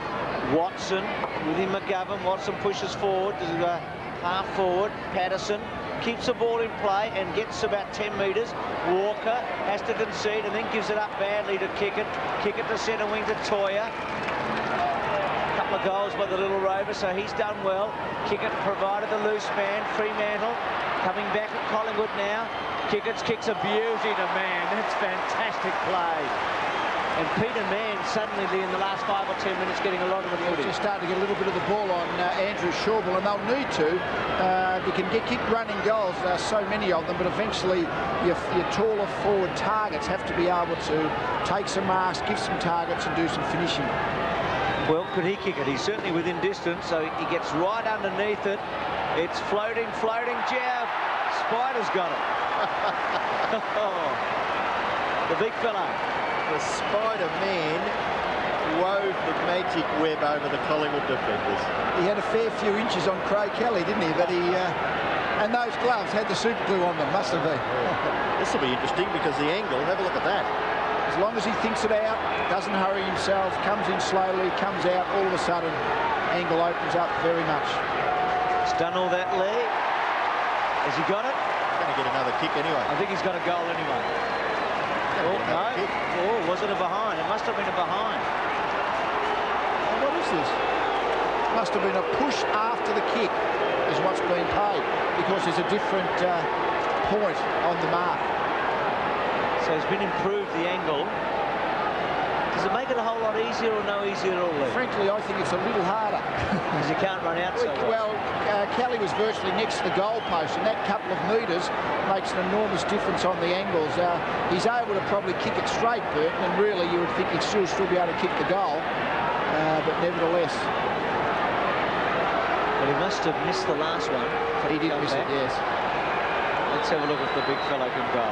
Watson with him, McGovern. Watson pushes forward to half forward. Patterson keeps the ball in play and gets about 10 metres. Walker has to concede and then gives it up badly to Kickett. Kickett to centre wing to Toya. A couple of goals by the Little Rover, so he's done well. Kickett provided the loose man. Fremantle coming back at Collingwood now. Kickett's kicks a beauty to man. That's fantastic play. And Peter Mann suddenly in the last 5 or 10 minutes getting a lot of the footage. Just starting to get a little bit of the ball on Andrew Shawball, and they'll need to. You can keep running goals, so many of them, but eventually your taller forward targets have to be able to take some marks, give some targets and do some finishing. Well, could he kick it? He's certainly within distance, so he gets right underneath it. It's floating, jab. Spider's got it. The big fellow. The Spider-Man wove the magic web over the Collingwood defenders. He had a fair few inches on Craig Kelly, didn't he? But he and those gloves had the super glue on them, must have been. Yeah. This will be interesting because the angle, have a look at that. As long as he thinks it out, doesn't hurry himself, comes in slowly, comes out, all of a sudden, angle opens up very much. He's done all that, Lee. Has he got it? He's going to get another kick anyway. I think he's got a goal anyway. Oh, no. Oh, was it a behind? It must have been a behind. Oh, what is this? Must have been a push after the kick is what's been paid, because there's a different point on the mark. So he's been improved, the angle. Does it make it a whole lot easier or no easier at all, Lee? Frankly, I think it's a little harder. Because you can't run out so well. Well, Kelly was virtually next to the goalpost, and that couple of metres makes an enormous difference on the angles. He's able to probably kick it straight, Burton, and really you would think he'd still be able to kick the goal, but nevertheless. Well, he must have missed the last one. He did miss it, yes. Let's have a look if the big fellow can go.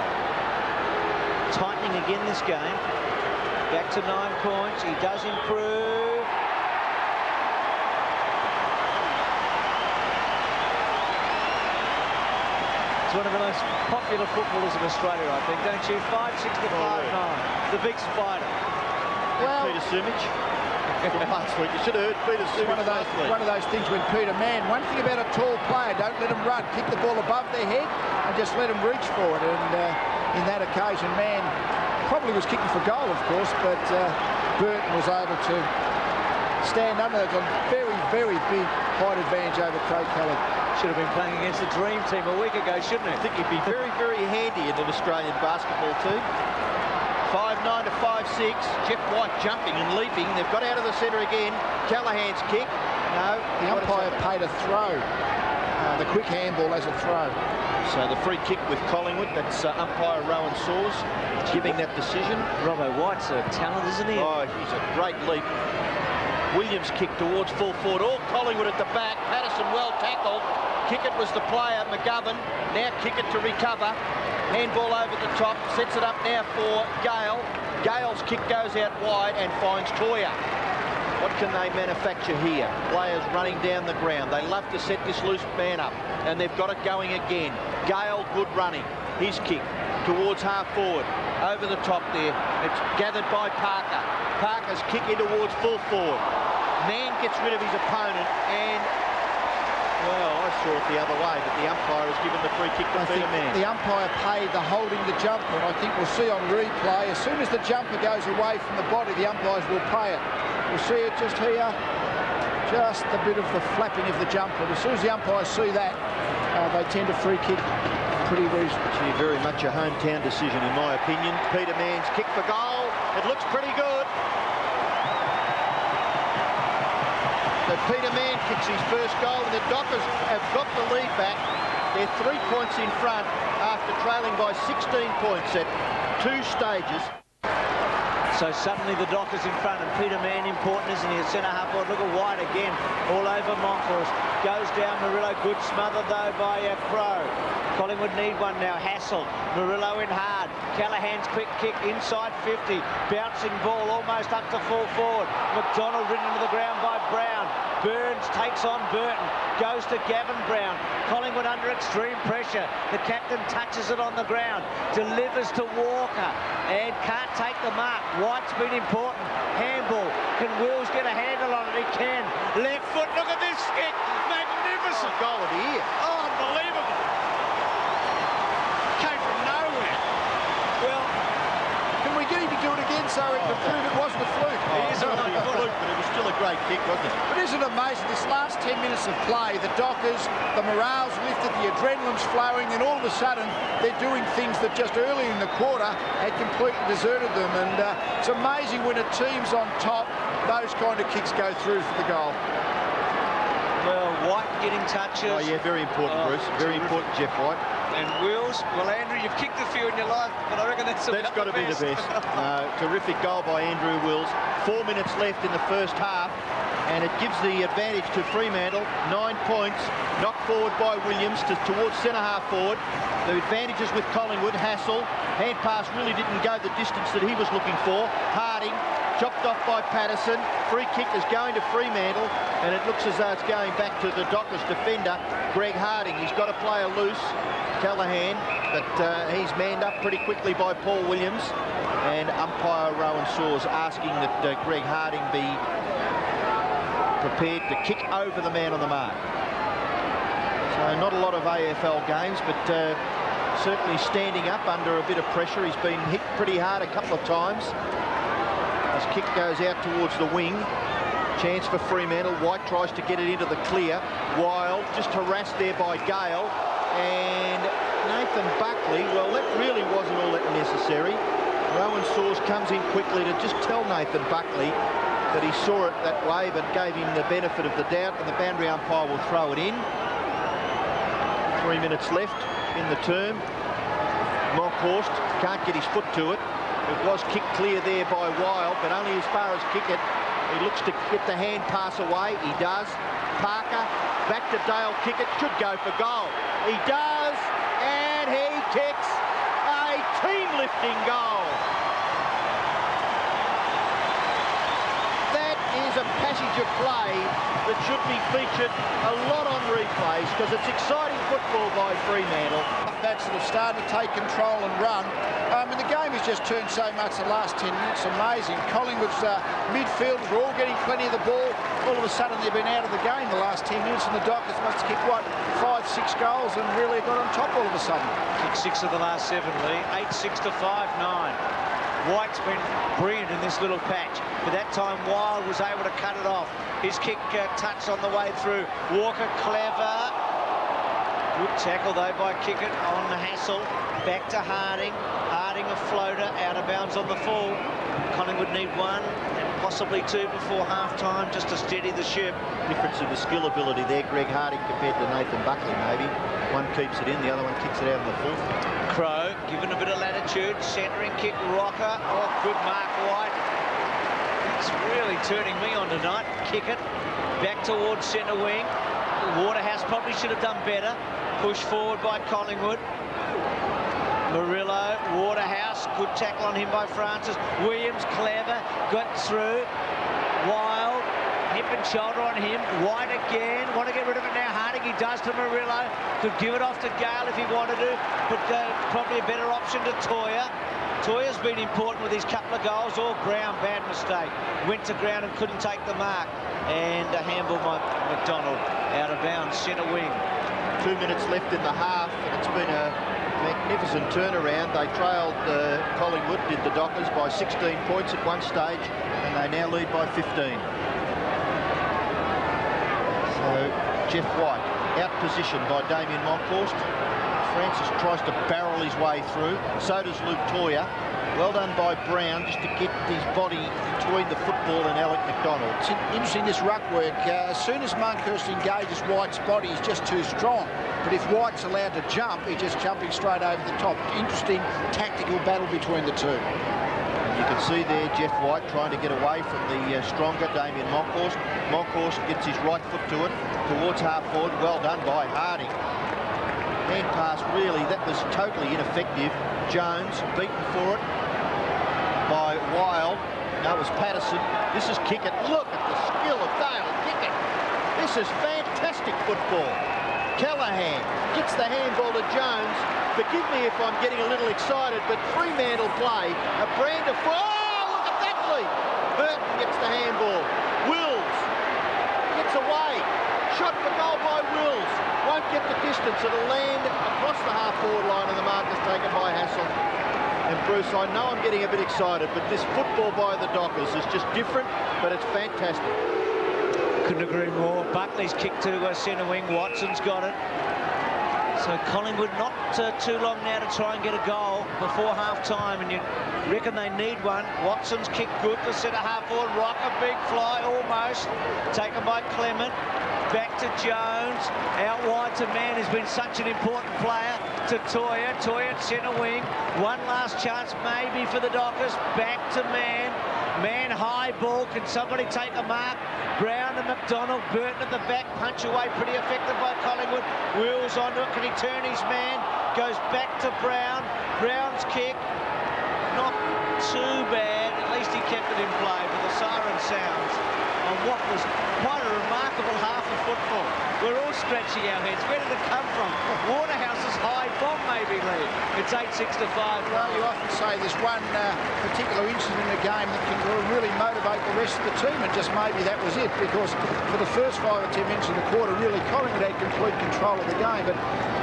Tightening again this game. Back to 9 points. He does improve. He's one of the most popular footballers in Australia, I think, don't you? 5'6" to 5'9". The big Spider. Well, Peter Sumich. Last week, you should have heard Peter Sumich. One of those things when Peter Mann, one thing about a tall player, don't let them run. Kick the ball above their head and just let them reach for it. And in that occasion, Mann probably was kicking for goal, of course, but Burton was able to stand under it on very, very big height advantage over Craig Kelly. Should have been playing against the Dream Team a week ago, shouldn't he? I think he'd be very, very handy in an Australian basketball team. 5'9" to 5'6", Jeff White jumping and leaping. They've got out of the centre again. Callahan's kick. No. The umpire paid a throw. The quick handball as a throw. So the free kick with Collingwood, that's umpire Rowan Saws giving that decision. Robbo White's a talent, isn't he? Oh, he's a great leap. Williams kick towards full forward. All Collingwood at the back. Patterson well tackled. Kickett was the player. McGovern now Kickett to recover. Handball over the top. Sets it up now for Gale. Gale's kick goes out wide and finds Toya. What can they manufacture here? Players running down the ground. They love to set this loose man up, and they've got it going again. Gale, good running. His kick towards half forward. Over the top there. It's gathered by Parker. Parker's kick in towards full forward. Mann gets rid of his opponent, and well, I saw it the other way, but the umpire has given the free kick to Peter Mann. The umpire paid the holding the jumper, and I think we'll see on replay, as soon as the jumper goes away from the body, the umpires will pay it. We'll see it just here, just a bit of the flapping of the jumper. As soon as the umpires see that, they tend to free kick pretty reasonably. Very much a hometown decision, in my opinion. Peter Mann's kick for goal. It looks pretty good. So Peter Mann kicks his first goal, and the Dockers have got the lead back. They're 3 points in front after trailing by 16 points at 2 stages. So suddenly the Dockers in front, and Peter Mann important, isn't he? At centre half forward. Look at White again, all over Moncrief. Goes down Murillo, good smother though by Crow. Collingwood need one now. Hassel, Murillo in hard. Callahan's quick kick inside 50. Bouncing ball almost up to full forward. McDonald ridden to the ground by Brown. Burns takes on Burton. Goes to Gavin Brown. Collingwood under extreme pressure. The captain touches it on the ground. Delivers to Walker. And can't take the mark. White's been important. Handball. Can Wills get a handle on it? He can. Left foot. Look at this kick. Magnificent. magnificent goal of the year. Oh, unbelievable. Came from nowhere. Well, can we get him to do it again so it can prove it wasn't a fluke? It is a fluke, but it was still a great kick, wasn't it? But isn't it amazing, this last 10 minutes of play, the Dockers, the morale's lifted, the adrenaline's flowing, and all of a sudden they're doing things that just early in the quarter had completely deserted them. And it's amazing when a team's on top, those kind of kicks go through for the goal. Well, White getting touches. Oh, yeah, very important, Bruce. Very important, Jeff White. And Wills, well, Andrew, you've kicked a few in your life, but I reckon that's got to be the best. Terrific goal by Andrew Wills. 4 minutes left in the first half, and it gives the advantage to Fremantle. 9 points, knocked forward by Williams towards centre-half forward. The advantages with Collingwood. Hassel, hand pass really didn't go the distance that he was looking for. Harding, chopped off by Patterson. Free kick is going to Fremantle, and it looks as though it's going back to the Dockers defender, Greg Harding. He's got to play a loose, Callahan, but he's manned up pretty quickly by Paul Williams, and umpire Rowan Saws asking that Greg Harding be prepared to kick over the man on the mark. So not a lot of AFL games, but certainly standing up under a bit of pressure. He's been hit pretty hard a couple of times. His kick goes out towards the wing. Chance for Fremantle. White tries to get it into the clear. Wild, just harassed there by Gale. And Nathan Buckley, well, that really wasn't all that necessary. Rowan Saws comes in quickly to just tell Nathan Buckley that he saw it that way, but gave him the benefit of the doubt, and the boundary umpire will throw it in. 3 minutes left in the term. Monkhorst can't get his foot to it. It was kicked clear there by Wild, but only as far as kick it. He looks to get the hand pass away. He does. Parker, back to Dale Kickett, should go for goal. He does, and he kicks a team-lifting goal. That is a passage of play that should be featured a lot on replays, because it's exciting football by Fremantle. Bats that have started to take control and run. And the game has just turned so much the last 10 minutes. Amazing. Collingwood's midfielders were all getting plenty of the ball. All of a sudden they've been out of the game the last 10 minutes, and the Dockers must have kicked, what, 5-6 goals and really got on top all of a sudden. Kicked 6 of the last 7, Lee. 8-6 to 5-9. White's been brilliant in this little patch, but that time Wild was able to cut it off. His kick touched on the way through. Walker clever. Good tackle though by Kickett on the Hassel. Back to Harding. Harding a floater out of bounds on the full. Collingwood need 1 and possibly 2 before half-time just to steady the ship. Difference in the skill ability there, Greg Harding compared to Nathan Buckley maybe. One keeps it in, the other one kicks it out on the full. Crow given a bit of latitude, centering kick, Rocker. Oh, good mark, White. It's really turning me on tonight. Kick it back towards centre wing. Waterhouse probably should have done better. Push forward by Collingwood. Murillo, Waterhouse, good tackle on him by Francis. Williams, clever, got through. Wild, hip and shoulder on him. White again, want to get rid of it now. Harding, he does to Murillo. Could give it off to Gale if he wanted to, but probably a better option to Toya. Toya's been important with his couple of goals. All ground, bad mistake. Went to ground and couldn't take the mark. And a handball by McDonald out of bounds, centre wing. 2 minutes left in the half, and it's been a magnificent turnaround. They trailed Collingwood, did the Dockers, by 16 points at one stage, and they now lead by 15. So Jeff White out positioned by Damien Monkhorst. Francis tries to barrel his way through. So does Luke Toya. Well done by Brown just to get his body between the football and Alec McDonald. It's interesting, this ruck work. As soon as Monkhorst engages White's body, he's just too strong. But if White's allowed to jump, he's just jumping straight over the top. Interesting tactical battle between the two. And you can see there Jeff White trying to get away from the stronger Damien Monkhorst. Monkhorst gets his right foot to it towards half forward. Well done by Harding. Hand pass, really, that was totally ineffective. Jones beaten for it by Wild. No, it was Patterson. This is Kickett. Look at the skill of Dale Kickett. This is fantastic football. Callahan gets the handball to Jones. Forgive me if I'm getting a little excited, but Fremantle play a brand of... Oh, look at that leap. Burton gets the handball. Wills gets away. shot for goal by Wills. Won't get the distance. It'll land across the half-forward line, and the mark is taken by Hassel. And Bruce, I know I'm getting a bit excited, but this football by the Dockers is just different, but it's fantastic. Couldn't agree more. Buckley's kick to centre wing. Watson's got it. So Collingwood not too long now to try and get a goal before half-time, and you reckon they need one. Watson's kick good to centre half forward. Rocker, big fly, almost. Taken by Clement. Back to Jones. Out wide to Mann, who's been such an important player. To Toya. Toya at centre wing. One last chance maybe for the Dockers. Back to Mann. Mann high ball. Can somebody take a mark? Brown and McDonald. Burton at the back. Punch away pretty effective by Collingwood. Wills onto it. Can he turn his man? Goes back to Brown. Brown's kick. Not too bad. At least he kept it in play, but the siren sounds on what was quite a remarkable half of football. We're all scratching our heads. Where did it come from? Waterhouse's high bomb, maybe, Lee. It's 8-6 to 5. Well, you often say there's one particular incident in a game that can really motivate the rest of the team, and just maybe that was it, because for the first 5 or 10 minutes of the quarter, really Collingwood had complete control of the game. But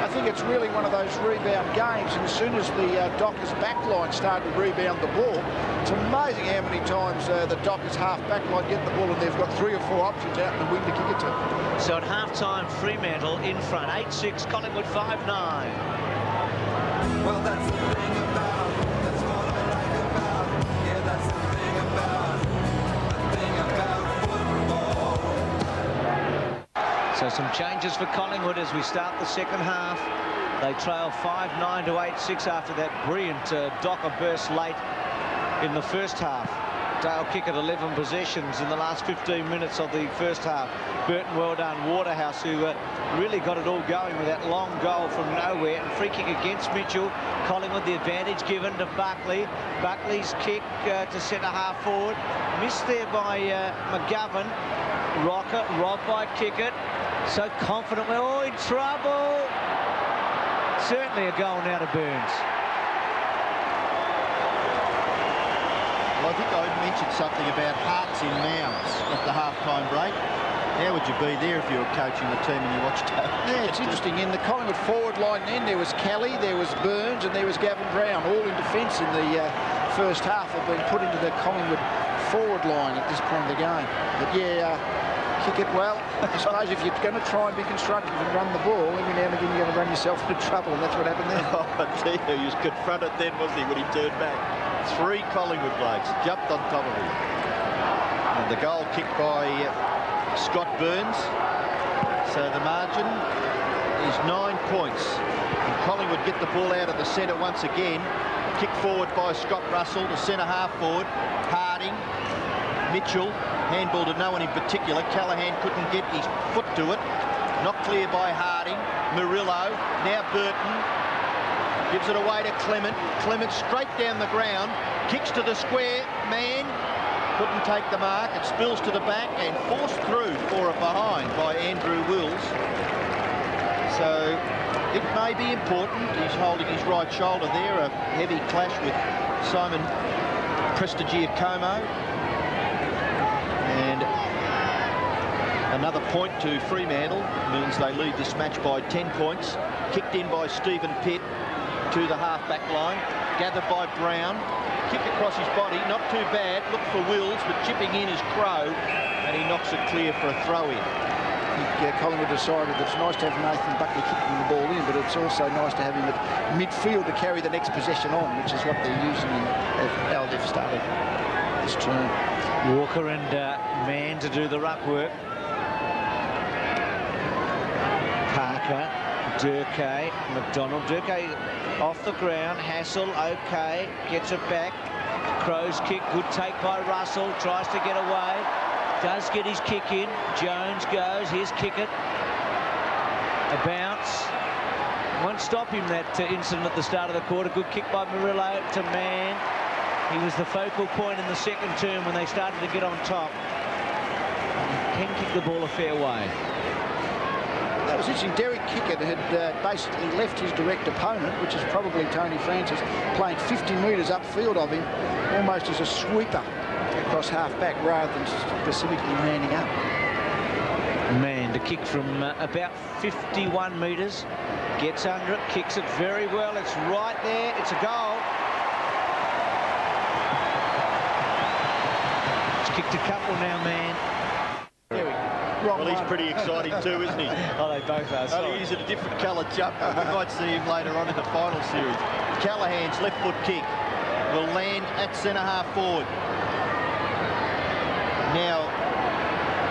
I think it's really one of those rebound games, and as soon as the Dockers backline started to rebound the ball, it's amazing how many times the Dockers half backline get the ball and they've got 3 or 4 options out in the wing to kick it to. So at half-time, Fremantle in front. 8-6, Collingwood 5-9. Well, that's the thing about, that's what I like about, yeah, that's the thing about football. So some changes for Collingwood as we start the second half. They trail 5-9 to 8-6 after that brilliant Docker burst late in the first half. Dale kick at 11 possessions in the last 15 minutes of the first half. Burton, well done. Waterhouse, who really got it all going with that long goal from nowhere. And free kick against Mitchell. Collingwood, the advantage given to Buckley. Buckley's kick to centre half forward. Missed there by McGovern. Rocker, robbed by Kickett. So confident. We're all in trouble. Certainly a goal now to Burns. Well, I think I mentioned something about hearts in mouths at the half-time break. How would you be there if you were coaching the team and you watched that? Yeah, it's interesting. In the Collingwood forward line then, there was Kelly, there was Burns, and there was Gavin Brown, all in defence in the first half, have been put into the Collingwood forward line at this point of the game. But yeah, kick it well. I suppose if you're going to try and be constructive and run the ball, every now and again you're going to run yourself into trouble, and that's what happened there. Oh, I tell you, he was confronted then, wasn't he, when he turned back? 3 Collingwood blokes jumped on top of him. And the goal kicked by Scott Burns. So the margin is 9 points. And Collingwood get the ball out of the centre once again. Kick forward by Scott Russell, the centre half forward. Harding, Mitchell, handball to no one in particular. Callaghan couldn't get his foot to it. Not clear by Harding. Murillo, now Burton. Gives it away to Clement. Clement straight down the ground. Kicks to the square. Man couldn't take the mark. It spills to the back and forced through for it behind by Andrew Wills. So it may be important. He's holding his right shoulder there. A heavy clash with Simon Prestigiacomo. And another point to Fremantle means they lead this match by 10 points. Kicked in by Stephen Pitt to the half-back line, gathered by Brown, kick across his body, not too bad, look for Wills, but chipping in is Crow, and he knocks it clear for a throw-in. I think Collingwood decided that it's nice to have Nathan Buckley kicking the ball in, but it's also nice to have him at midfield to carry the next possession on, which is what they're using as how they've started this term. Walker and Mann to do the ruck work. Parker, Durkay, McDonald. Durkay off the ground. Hassel, okay, gets it back. Crow's kick, good take by Russell. Tries to get away. Does get his kick in. Jones goes. Here's Kickett. A bounce. Won't stop him, that incident at the start of the quarter. Good kick by Murillo to Mann. He was the focal point in the second term when they started to get on top. He can kick the ball a fair way. That was interesting. Derek Kickett had basically left his direct opponent, which is probably Tony Francis, playing 50 metres upfield of him, almost as a sweeper across half-back rather than specifically manning up. Man And the kick from about 51 metres. Gets under it, kicks it very well. It's right there. It's a goal. It's kicked a couple now, man. Well, he's pretty exciting too, isn't he? Oh, they both are. Only he's in a different coloured jumper. We might see him later on in the final series. Callahan's left foot kick will land at centre-half forward. Now,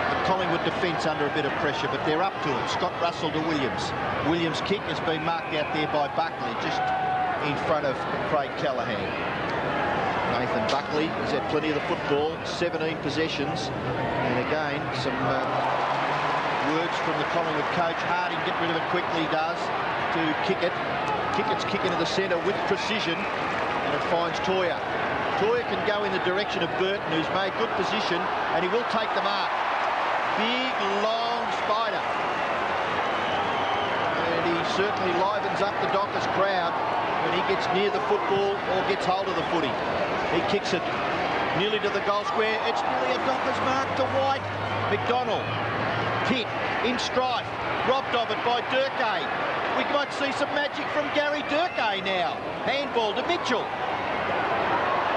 the Collingwood defence under a bit of pressure, but they're up to it. Scott Russell to Williams. Williams' kick has been marked out there by Buckley, just in front of Craig Callahan. Nathan Buckley has had plenty of the football, 17 possessions. And again, some words from the Collingwood coach. Harding, get rid of it quickly, does, to kick it. Kickett's kick into the centre with precision, and it finds Toyer. Toyer can go in the direction of Burton, who's made good position, and he will take the mark. Big, long spider. And he certainly livens up the Dockers crowd when he gets near the football or gets hold of the footy. He kicks it nearly to the goal square. It's nearly a Dockers mark to White. McDonald. Pitt in strife. Robbed of it by Durkay. We might see some magic from Gary Durkay now. Handball to Mitchell.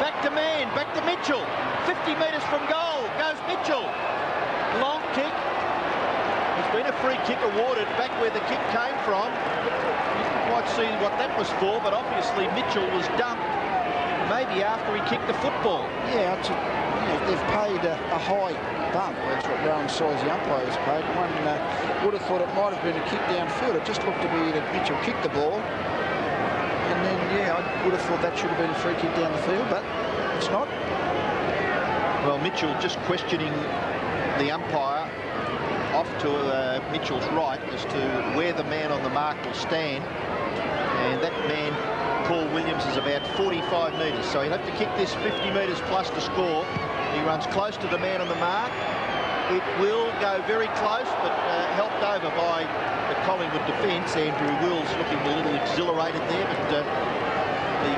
Back to Mann. Back to Mitchell. 50 metres from goal goes Mitchell. Long kick. There's been a free kick awarded back where the kick came from. You can quite see what that was for, but obviously Mitchell was dumped maybe after he kicked the football. Yeah, they've paid a high bump. That's what Rowan Size, the umpire, has paid. One would have thought it might have been a kick downfield. It just looked to be that Mitchell kicked the ball. And then, yeah, I would have thought that should have been a free kick down the field, but it's not. Well, Mitchell just questioning the umpire off to Mitchell's right as to where the man on the mark will stand. And that man, Paul Williams, is about 45 metres, so he'll have to kick this 50 metres plus to score. He runs close to the man on the mark. It will go very close, but helped over by the Collingwood defence. Andrew Wills looking a little exhilarated there, but the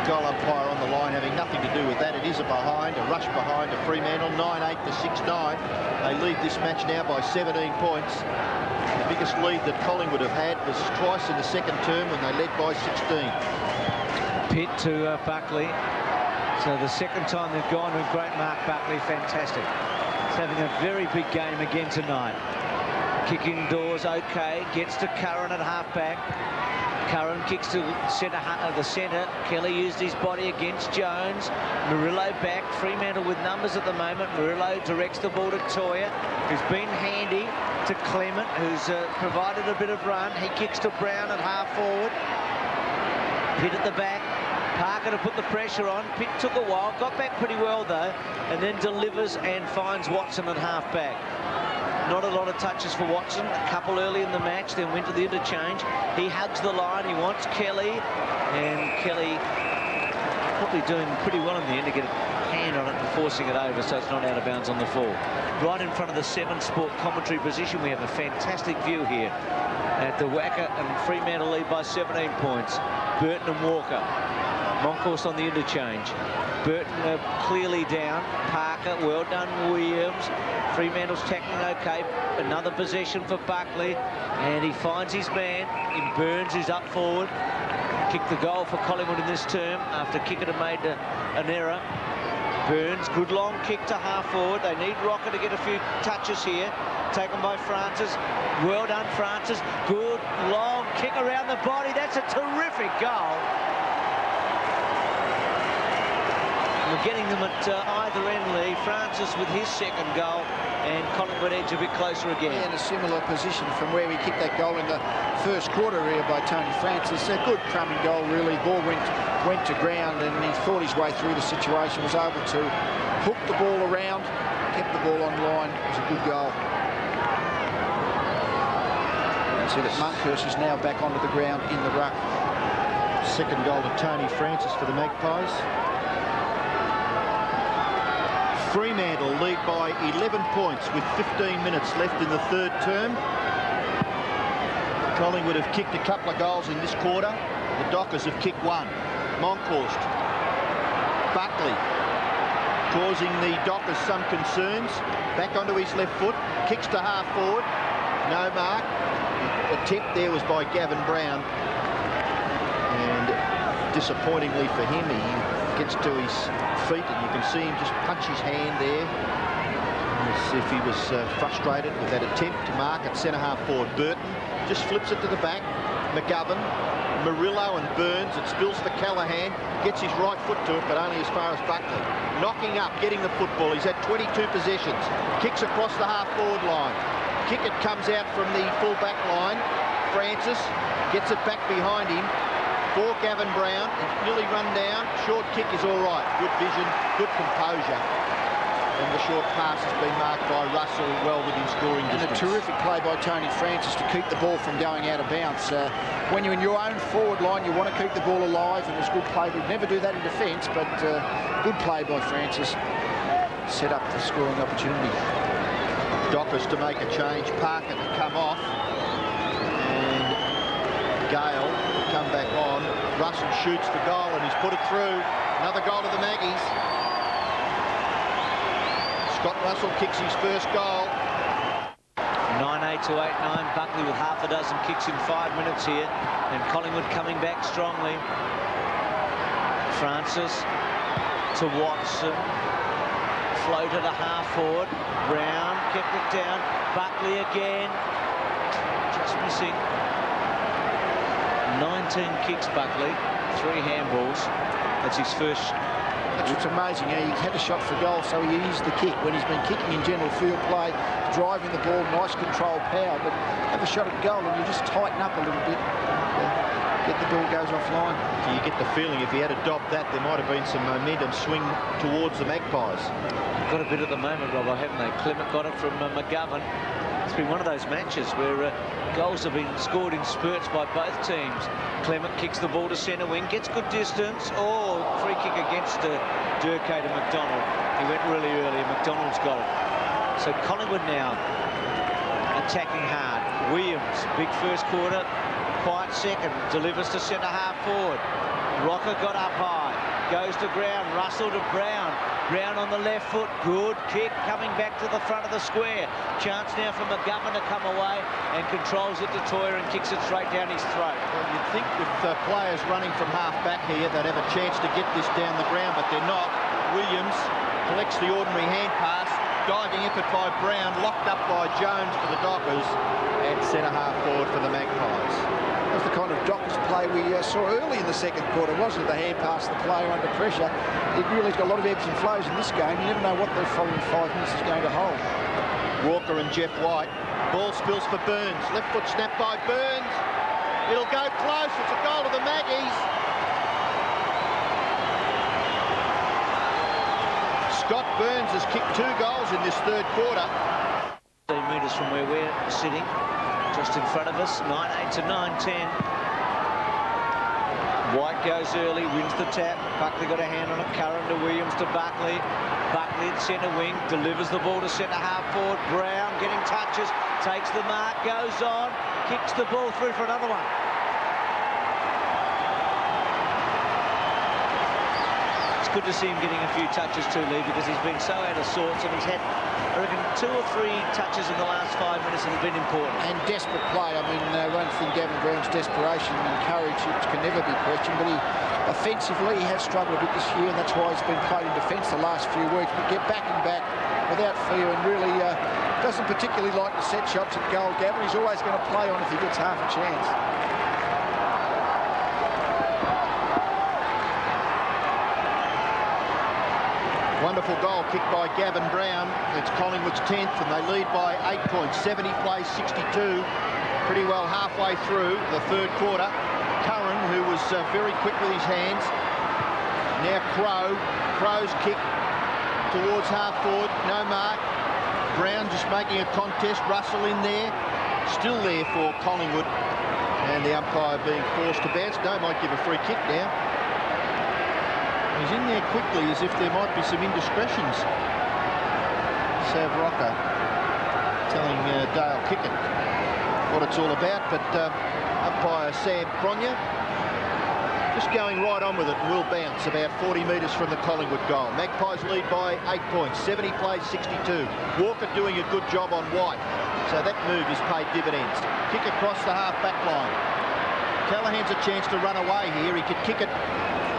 goal umpire on the line having nothing to do with that. It is a rush behind to Fremantle, 9-8 to 6-9. They lead this match now by 17 points. The biggest lead that Collingwood have had was twice in the second term when they led by 16. Pitt to Buckley. So the second time they've gone with great Mark Buckley. Fantastic. He's having a very big game again tonight. Kick indoors, okay. Gets to Curran at half-back. Curran kicks to the centre. Kelly used his body against Jones. Murillo back. Fremantle with numbers at the moment. Murillo directs the ball to Toyer, who's been handy to Clement, who's provided a bit of run. He kicks to Brown at half-forward. Pitt at the back. Parker to put the pressure on. Pitt took a while, got back pretty well though, and then delivers and finds Watson at half-back. Not a lot of touches for Watson. A couple early in the match, then went to the interchange. He hugs the line. He wants Kelly, and Kelly probably doing pretty well in the end to get a hand on it and forcing it over so it's not out of bounds on the fall. Right in front of the 7 Sport commentary position, we have a fantastic view here at the Wacker, and Fremantle lead by 17 points. Burton and Walker. Monkhorst on the interchange. Burton clearly down. Parker, well done, Williams. Fremantle's tackling okay. Another possession for Buckley, and he finds his man in Burns, who's up forward. Kicked the goal for Collingwood in this term after Kicker had made an error. Burns, good long kick to half forward. They need Rocker to get a few touches here. Taken by Francis. Well done, Francis. Good long kick around the body. That's a terrific goal. We're getting them at either end, Lee. Francis with his second goal, and Collingwood edge a bit closer again. Yeah, in a similar position from where we kicked that goal in the first quarter here by Tony Francis. A good crumbing goal, really. Ball went to ground, and he thought his way through the situation, was able to hook the ball around, kept the ball on line. It was a good goal. You see that Monkhorst is now back onto the ground in the ruck. Second goal to Tony Francis for the Magpies. Fremantle lead by 11 points with 15 minutes left in the third term. Collingwood have kicked a couple of goals in this quarter. The Dockers have kicked one. Monkhorst. Buckley causing the Dockers some concerns. Back onto his left foot. Kicks to half forward. No mark. The attempt there was by Gavin Brown. And disappointingly for him, he gets to his feet and you can see him just punch his hand there as if he was frustrated with that attempt to mark at centre-half forward. Burton just flips it to the back. McGovern, Murillo and Burns. It spills for Callaghan. Gets his right foot to it, but only as far as Buckley. Knocking up, getting the football. He's had 22 possessions. Kicks across the half-forward line. Kick it comes out from the full-back line. Francis gets it back behind him. For Gavin Brown, it's nearly run down. Short kick is all right. Good vision, good composure. And the short pass has been marked by Russell well within scoring distance. And a terrific play by Tony Francis to keep the ball from going out of bounds. When you're in your own forward line, you want to keep the ball alive, and it's good play. We'd never do that in defence, but good play by Francis. Set up the scoring opportunity. Dockers to make a change. Parker to come off. And Gale to come back on. Russell shoots the goal and he's put it through. Another goal to the Maggies. Scott Russell kicks his first goal. 9-8 to 8-9. Buckley with half a dozen kicks in 5 minutes here. And Collingwood coming back strongly. Francis to Watson. Floated a half forward. Brown kept it down. Buckley again. Just missing. 19 kicks, Buckley. 3 handballs. That's his first. That's what's amazing. He had a shot for goal, so he used the kick. When he's been kicking in general field play, driving the ball, nice control, power, but have a shot at goal and you just tighten up a little bit. Get the ball goes offline. Do you get the feeling if he had adopt that, there might have been some momentum swing towards the Magpies? Got a bit at the moment, Robbo, haven't they? Clement got it from McGovern. It's been one of those matches where goals have been scored in spurts by both teams. Clement kicks the ball to centre wing, gets good distance. Oh, free kick against Durkay to McDonald. He went really early and McDonald's got it. So Collingwood now attacking hard. Williams, big first quarter, quiet second, delivers to centre half forward. Rocker got up high, goes to ground, Russell to Brown. Brown on the left foot, good kick, coming back to the front of the square. Chance now for McGovern to come away and controls it to Toyer and kicks it straight down his throat. Well, you'd think with players running from half back here, they'd have a chance to get this down the ground, but they're not. Williams collects the ordinary hand pass, diving effort by Brown, locked up by Jones for the Dockers, and centre half forward for the Magpies. That's the kind of Dockers play we saw early in the second quarter, wasn't it? The hand pass, the player under pressure. It really's got a lot of ebbs and flows in this game. You never know what the following 5 minutes is going to hold. Walker and Jeff White. Ball spills for Burns. Left foot snap by Burns. It'll go close. It's a goal to the Maggies. Scott Burns has kicked 2 goals in this third quarter. 15 metres from where we're sitting, just in front of us. 9-8 to 9-10. White goes early, wins the tap. Buckley got a hand on it. Curran to Williams to Buckley. Buckley at centre wing, delivers the ball to centre half forward. Brown getting touches, takes the mark, goes on, kicks the ball through for another one. It's good to see him getting a few touches too, Lee, because he's been so out of sorts and he's had, I reckon, 2 or 3 touches in the last 5 minutes that have been important. And desperate play. I mean, one thing, Gavin Brown's desperation and courage, it can never be questioned, but offensively, he has struggled a bit this year, and that's why he's been played in defence the last few weeks. But get back and back without fear, and really doesn't particularly like to set shots at goal. Gavin, he's always going to play on if he gets half a chance. Wonderful goal kicked by Gavin Brown. It's Collingwood's 10th, and they lead by 8 points. 70 plays 62. Pretty well halfway through the third quarter. Curran, who was very quick with his hands. Now Crow's kick towards half forward. No mark. Brown just making a contest. Russell in there. Still there for Collingwood. And the umpire being forced to bounce. No, might give a free kick now. He's in there quickly as if there might be some indiscretions. Sav Rocker telling Dale Kickett what it's all about, but umpire Sam Pronya Just going right on with it, and will bounce about 40 metres from the Collingwood goal. Magpies lead by 8 points. 70 plays 62. Walker doing a good job on White, so that move has paid dividends. Kick across the half-back line. Callaghan's a chance to run away here. He could kick it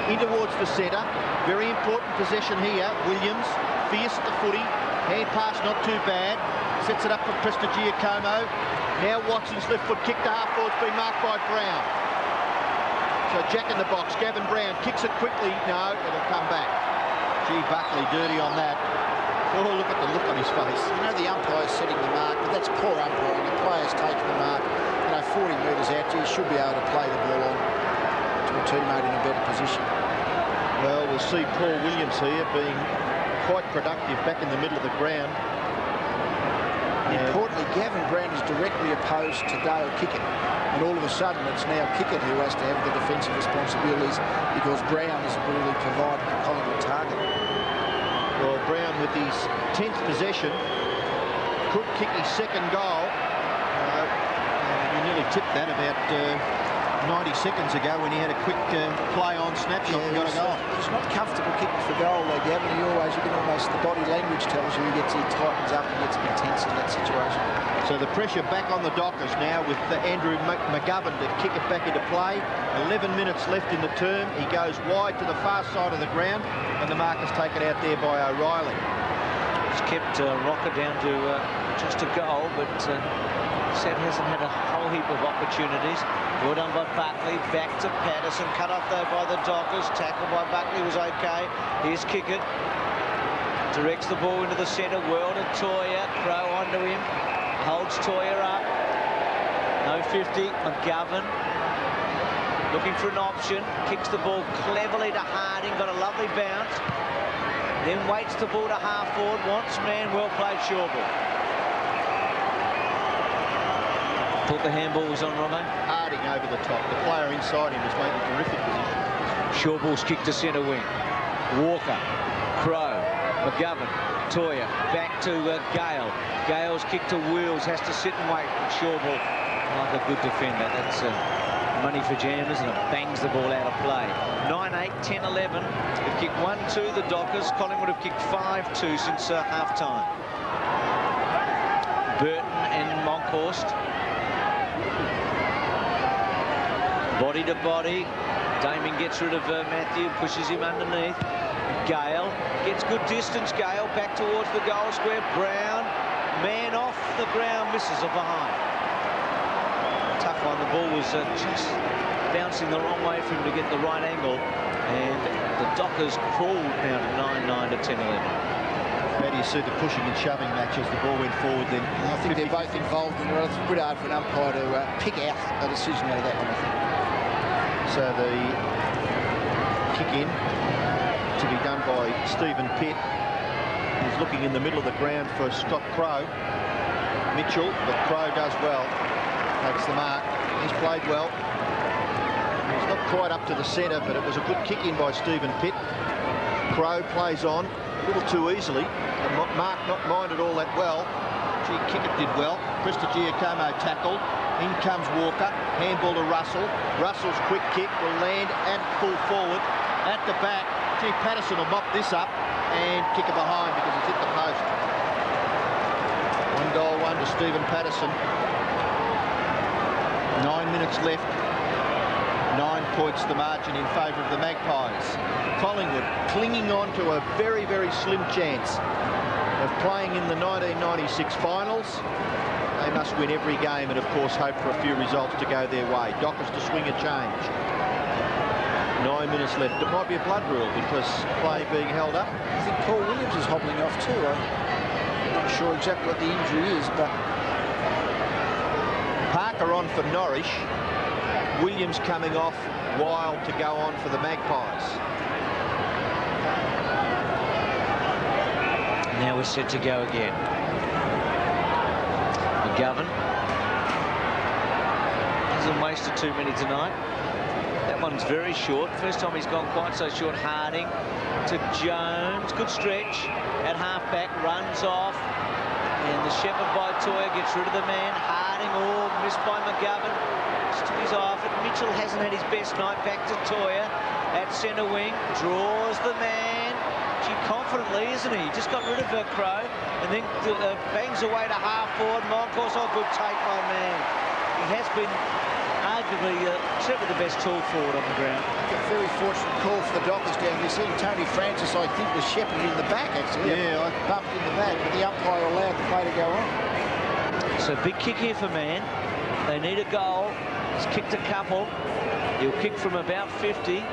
in towards the centre. Very important possession here. Williams, fierce at the footy. Hand pass not too bad. Sets it up for Prestigiacomo. Now Watson's left foot kick to half forward's been marked by Brown. So Jack in the box. Gavin Brown kicks it quickly. No, it'll come back. Gee, Buckley dirty on that. Oh, look at the look on his face. You know, the umpire's setting the mark, but that's poor umpiring. The player's taking the mark. You know, 40 metres out, you should be able to play the ball on to a teammate in a better position. Well, we'll see Paul Williams here being quite productive back in the middle of the ground. Importantly, Gavin Brown is directly opposed to Dale Kickett, and all of a sudden it's now Kickett who has to have the defensive responsibilities because Brown has really provided the Collingwood target. Well, Brown with his 10th possession could kick his second goal. You nearly tipped that about 90 seconds ago when he had a quick play-on snapshot and got a goal. He's not comfortable kicking for goal, though, Gavin. He always, you can almost, the body language tells you he tightens up and gets a bit tense in that situation. So the pressure back on the Dockers now with Andrew McGovern to kick it back into play. 11 minutes left in the term. He goes wide to the far side of the ground, and the mark is taken out there by O'Reilly. It's kept Rocker down to just a goal, but Seth hasn't had a whole heap of opportunities. Well done by Buckley. Back to Patterson. Cut off though by the Dockers. Tackle by Buckley was okay. Here's Kickett. Directs the ball into the centre. Well to Toyer. Crow onto him. Holds Toyer up. No 50. McGovern. Looking for an option. Kicks the ball cleverly to Harding. Got a lovely bounce. Then waits the ball to half forward. Wants man. Well played, Shawbull. Thought the handball was on, Romo. Harding over the top. The player inside him has made a terrific position. Shawbull's kick to centre wing. Walker, Crow, McGovern, Toyer, back to Gale. Gale's kick to Wheels, has to sit and wait. Shawbull, like a good defender. That's money for Jammers, and it bangs the ball out of play. 9-8, 10-11. They've kicked 1-2, the Dockers. Collingwood have kicked 5-2 since half-time. Burton and Monkhorst. Body to body. Damien gets rid of Matthew, pushes him underneath. Gale gets good distance. Gale back towards the goal square. Brown, man off the ground, misses a behind. Tough one. The ball was just bouncing the wrong way for him to get the right angle. And the Dockers crawled now to 9-9 to 10-11. How do you see the pushing and shoving match as the ball went forward then? I think they're both involved in it. It's a bit hard for an umpire to pick out a decision out of that one, I think. So the kick in to be done by Stephen Pitt. He's looking in the middle of the ground for Scott Crow. Mitchell, but Crow does well. Takes the mark. He's played well. He's not quite up to the centre, but it was a good kick in by Stephen Pitt. Crow plays on a little too easily. Mark not minded all that well. Gee, Kickett did well. Prestigiacomo tackled. In comes Walker. Handball to Russell. Russell's quick kick will land at full forward. At the back. Gee, Patterson will mop this up and kick it behind because it's hit the post. 1-1 to Stephen Patterson. 9 minutes left. 9 points the margin in favour of the Magpies. Collingwood clinging on to a very, very slim chance of playing in the 1996 finals. They must win every game and, of course, hope for a few results to go their way. Dockers to swing a change. 9 minutes left. It might be a blood rule because play being held up. I think Paul Williams is hobbling off too. I'm not sure exactly what the injury is, but... Parker on for Norwich. Williams coming off. Wild to go on for the Magpies. Now we're set to go again. McGovern hasn't wasted too many tonight. That one's very short. First time he's gone quite so short. Harding to Jones. Good stretch at half-back. Runs off. And the shepherd by Toya gets rid of the man. Harding, missed by McGovern. Just took his eye off it. Mitchell hasn't had his best night. Back to Toya at centre wing. Draws the man. Gee, confidently, isn't he? Just got rid of her, Crow. And then bangs away to half forward. Moncourse, good take by man. He has been arguably certainly the best tall forward on the ground. A very fortunate call for the Dockers down. You're seeing Tony Francis, I think, was shepherded in the back, actually. Yeah, I bumped in the back, but the umpire allowed the play to go on. So big kick here for man. They need a goal. He's kicked a couple. He'll kick from about 50.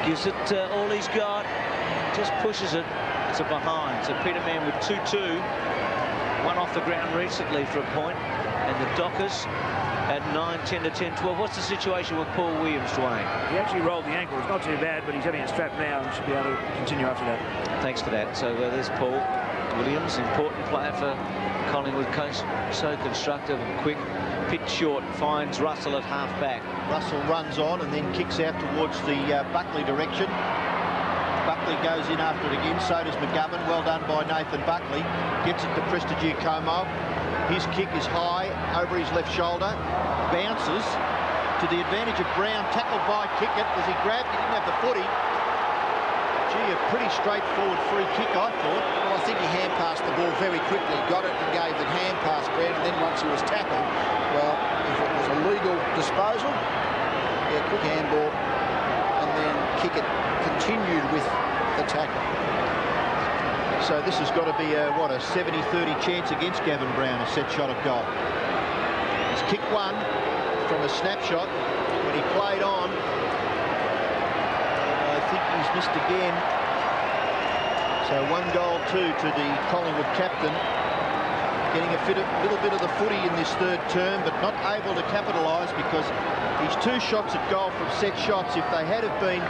Gives it all he's got. Just pushes it. It's a behind. So Peter Mann with 2-2. One off the ground recently for a point. And the Dockers at 9-10 to 10-12. What's the situation with Paul Williams, Dwayne? He actually rolled the ankle. It's not too bad, but he's having it strapped now and should be able to continue after that. Thanks for that. So there's Paul Williams, important player for Collingwood. So constructive and quick. Pitch short, finds Russell at half-back. Russell runs on and then kicks out towards the Buckley direction. Buckley goes in after it again, so does McGovern. Well done by Nathan Buckley. Gets it to Prestigiacomo. His kick is high over his left shoulder. Bounces to the advantage of Brown. Tackled by Kickett as he grabbed. He didn't have the footy. Gee, a pretty straightforward free kick, I thought. Well, I think he hand passed the ball very quickly, got it and gave the hand pass, Brad, and then once he was tackled, well, if it was a legal disposal, yeah, quick handball, and then Kickett continued with the tackle. So this has got to be a 70-30 chance against Gavin Brown, a set shot of goal. He's kicked one from a snapshot when he played on. I think he's missed again. So 1-2 to the Collingwood captain. Getting a little bit of the footy in this third term, but not able to capitalise because he's 2 shots at goal from set shots. If they had have been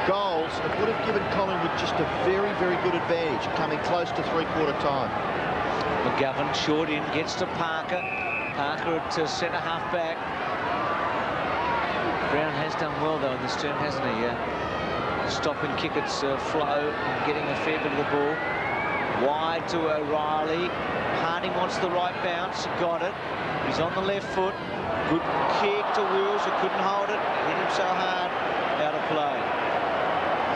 goals, it would have given Collingwood just a very, very good advantage, coming close to three-quarter time. McGovern short in, gets to Parker. Parker at centre half-back. Brown has done well, though, in this term, hasn't he? Stopping Kickett's flow and getting a fair bit of the ball. Wide to O'Reilly. Harding wants the right bounce. Got it. He's on the left foot. Good kick to Wills, who couldn't hold it. Hit him so hard. Out of play.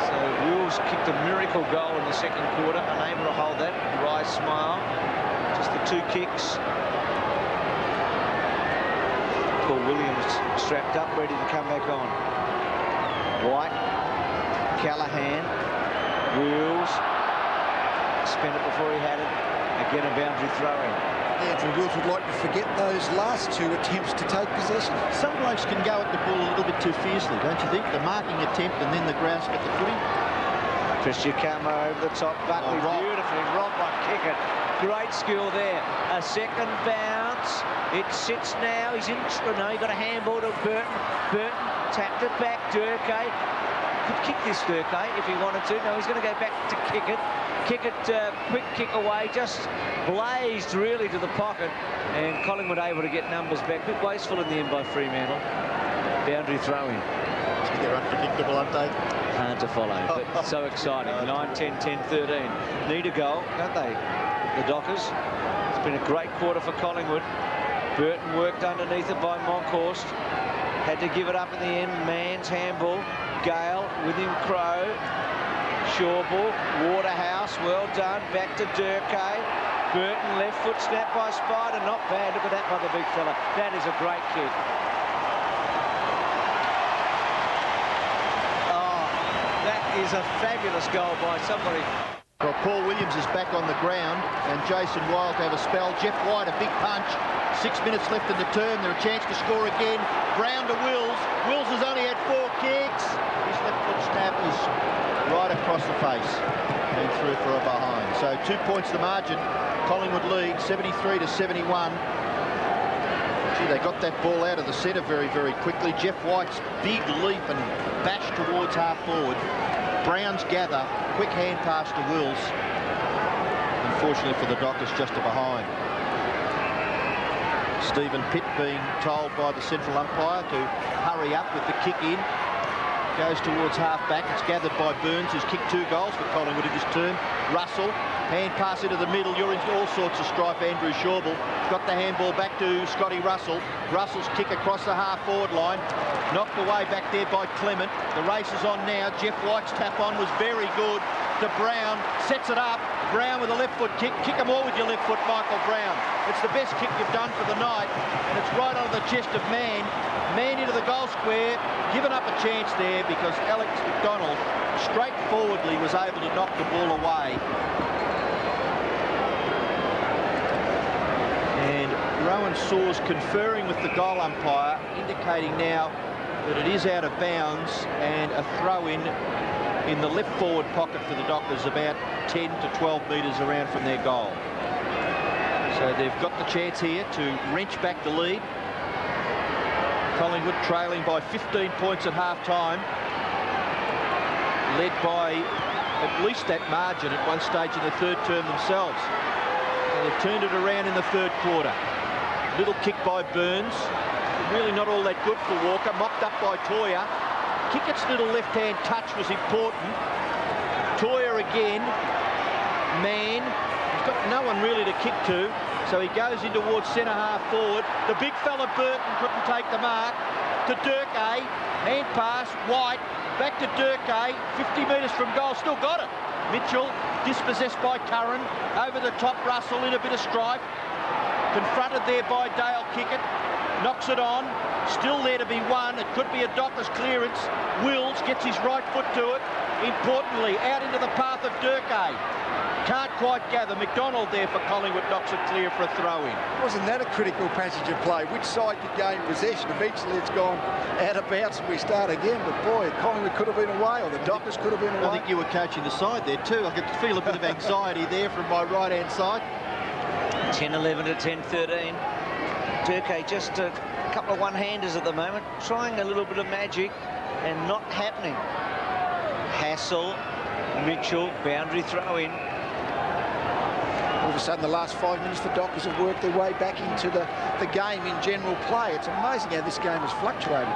So Wills kicked a miracle goal in the second quarter. Unable to hold that. Wry smile. Just the 2 kicks. Paul Williams strapped up, ready to come back on. White. Callahan. Wills. Spent it before he had it. Again, a boundary throw-in. Andrew Wills would like to forget those last 2 attempts to take possession. Some blokes can go at the ball a little bit too fiercely, don't you think? The marking attempt and then the grouse get the footy. Prestigiacomo over the top. Buckley beautifully robbed by Kickett. Great skill there. A second bounce. It sits now. He's in. No, he got a handball to Burton. Burton tapped it back. Durkay could kick this, Durkay, if he wanted to. No, he's going to go back to Kickett. Kickett, quick kick away, just blazed really to the pocket, and Collingwood able to get numbers back. A bit wasteful in the end by Fremantle. Boundary throw-in. They're unpredictable, aren't they? Hard to follow, but so exciting. 9-10, 10-13. Need a goal, don't they, the Dockers? It's been a great quarter for Collingwood. Burton worked underneath it by Moncourse. Had to give it up in the end. Mann's handball. Gale with him, Crow. Shawball, Waterhouse, well done. Back to Durkay. Burton, left foot snap by Spider. Not bad. Look at that by the big fella. That is a great kick. Oh, that is a fabulous goal by somebody. Well, Paul Williams is back on the ground and Jason Wild to have a spell. Jeff White, a big punch. 6 minutes left in the term. They're a chance to score again. Brown to Wills. Wills has only had 4 kicks. His left foot snap is right across the face and through for a behind. So 2 points the margin. Collingwood lead 73-71. Gee, they got that ball out of the centre very, very quickly. Jeff White's big leap and bash towards half forward. Brown's gather, quick hand pass to Wills. Unfortunately for the Dockers, just a behind. Stephen Pitt being told by the central umpire to hurry up with the kick in. Goes towards half back. It's gathered by Burns, who's kicked 2 goals for Collingwood in this term. Russell Hand pass into the middle. You're in all sorts of strife, Andrew Shawble. Got the handball back to Scotty Russell. Russell's kick across the half-forward line. Knocked away back there by Clement. The race is on now. Jeff White's tap on was very good to Brown. Sets it up. Brown with a left foot kick. Kick them all with your left foot, Michael Brown. It's the best kick you've done for the night. And it's right onto the chest of Mann. Mann into the goal square. Given up a chance there because Alex McDonald straightforwardly was able to knock the ball away. And Rowan Saws conferring with the goal umpire, indicating now that it is out of bounds and a throw-in the left forward pocket for the Dockers, about 10 to 12 metres around from their goal. So they've got the chance here to wrench back the lead. Collingwood trailing by 15 points at half-time, led by at least that margin at one stage in the third term themselves. And they've turned it around in the third quarter. Little kick by Burns, really not all that good for Walker, mocked up by Toya. Kickett's little left-hand touch was important. Toya again. Mann, he's got no one really to kick to, so he goes in towards centre-half forward. The big fella Burton couldn't take the mark. To Durkay, hand pass, White, back to Durkay, 50 metres from goal, still got it. Mitchell, dispossessed by Curran, over the top, Russell in a bit of strife. Confronted there by Dale Kickett, knocks it on, still there to be won. It could be a Dockers clearance. Wills gets his right foot to it. Importantly, out into the path of Durkay. Can't quite gather. McDonald there for Collingwood knocks it clear for a throw-in. Wasn't that a critical passage of play? Which side could gain possession? Eventually it's gone out of bounds and we start again. But boy, Collingwood could have been away, or the Dockers could have been away. I think you were coaching the side there too. I could feel a bit of anxiety there from my right-hand side. 10-11 to 10-13. Durkay just a couple of one-handers at the moment, trying a little bit of magic and not happening. Hassel, Mitchell, boundary throw-in. All of a sudden, the last 5 minutes, the Dockers have worked their way back into the game in general play. It's amazing how this game has fluctuated.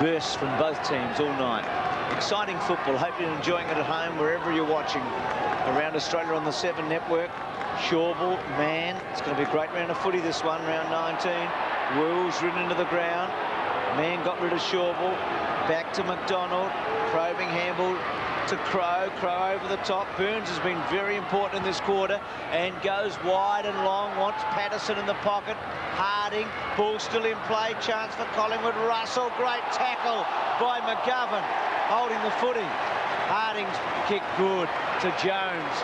Bursts from both teams all night. Exciting football. Hope you're enjoying it at home, wherever you're watching. Around Australia on the 7 network. Shawble, Mann. It's going to be a great round of footy, this one, round 19. Wills ridden into the ground. Mann got rid of Shawble. Back to McDonald. Probing handball to Crow. Crow over the top. Burns has been very important in this quarter and goes wide and long. Wants Patterson in the pocket. Harding. Ball still in play. Chance for Collingwood. Russell. Great tackle by McGovern. Holding the footy. Harding's kick good to Jones.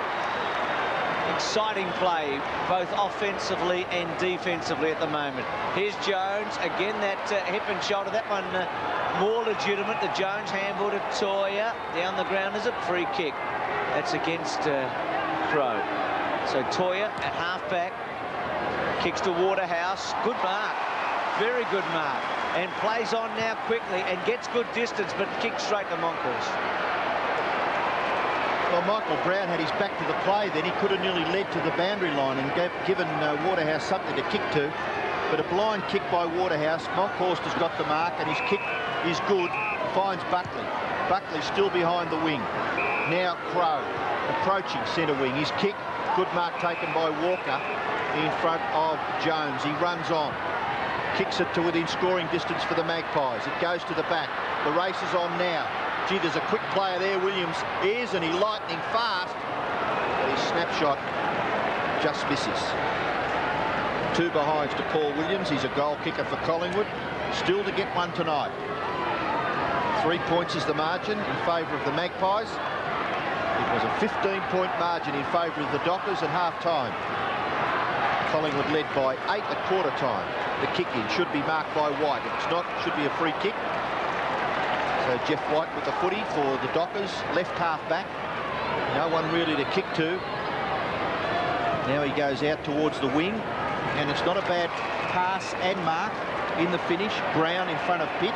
Exciting play, both offensively and defensively at the moment. Here's Jones. Again, that hip and shoulder. That one more legitimate. The Jones handball to Toya. Down the ground is a free kick. That's against Crow. So Toya at half-back. Kicks to Waterhouse. Good mark. Very good mark. And plays on now quickly and gets good distance, but kicks straight to Moncrief. Well, Michael Brown had his back to the play then. He could have nearly led to the boundary line and given Waterhouse something to kick to. But a blind kick by Waterhouse. Monkhorst has got the mark and his kick is good. Finds Buckley. Buckley still behind the wing. Now Crow approaching centre wing. His kick, good mark taken by Walker in front of Jones. He runs on. Kicks it to within scoring distance for the Magpies. It goes to the back. The race is on now. Gee, there's a quick player there. Williams is, and he lightning fast. But his snapshot just misses. 2 behinds to Paul Williams. He's a goal kicker for Collingwood. Still to get one tonight. 3 points is the margin in favour of the Magpies. It was a 15-point margin in favour of the Dockers at half-time. Collingwood led by 8 at quarter-time. The kick-in should be marked by White. If it's not, it should be a free kick. So Jeff White with the footy for the Dockers, left half-back. No one really to kick to. Now he goes out towards the wing, and it's not a bad pass and mark in the finish. Brown in front of Pitt.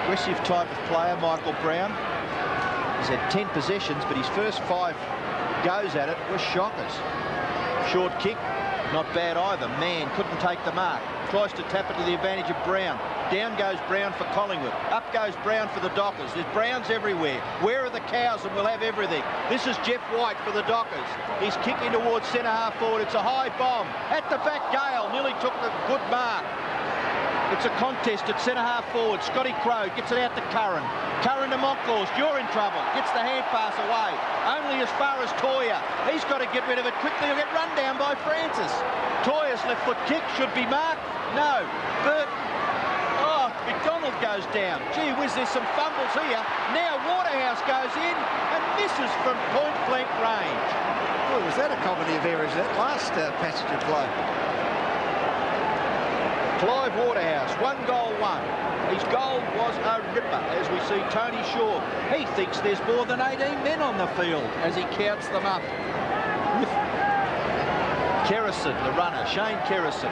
Aggressive type of player, Michael Brown. He's had 10 possessions, but his first 5 goes at it were shockers. Short kick, not bad either. Mann couldn't take the mark. Tries to tap it to the advantage of Brown. Down goes Brown for Collingwood. Up goes Brown for the Dockers. There's Browns everywhere. Where are the cows? And we'll have everything. This is Jeff White for the Dockers. He's kicking towards centre half forward. It's a high bomb. At the back, Gale nearly took the good mark. It's a contest at centre half forward. Scotty Crowe gets it out to Curran. Curran to Moncourse. You're in trouble. Gets the hand pass away. Only as far as Toya. He's got to get rid of it quickly. He'll get run down by Francis. Toya's left foot kick should be marked. No. Burt. Oh, McDonald goes down. Gee whiz, there's some fumbles here. Now Waterhouse goes in and misses from point blank range. Well, was that a comedy of errors, that last passage of play? Clive Waterhouse, 1 goal 1. His goal was a ripper, as we see Tony Shaw. He thinks there's more than 18 men on the field as he counts them up. Kerrison, the runner, Shane Kerrison,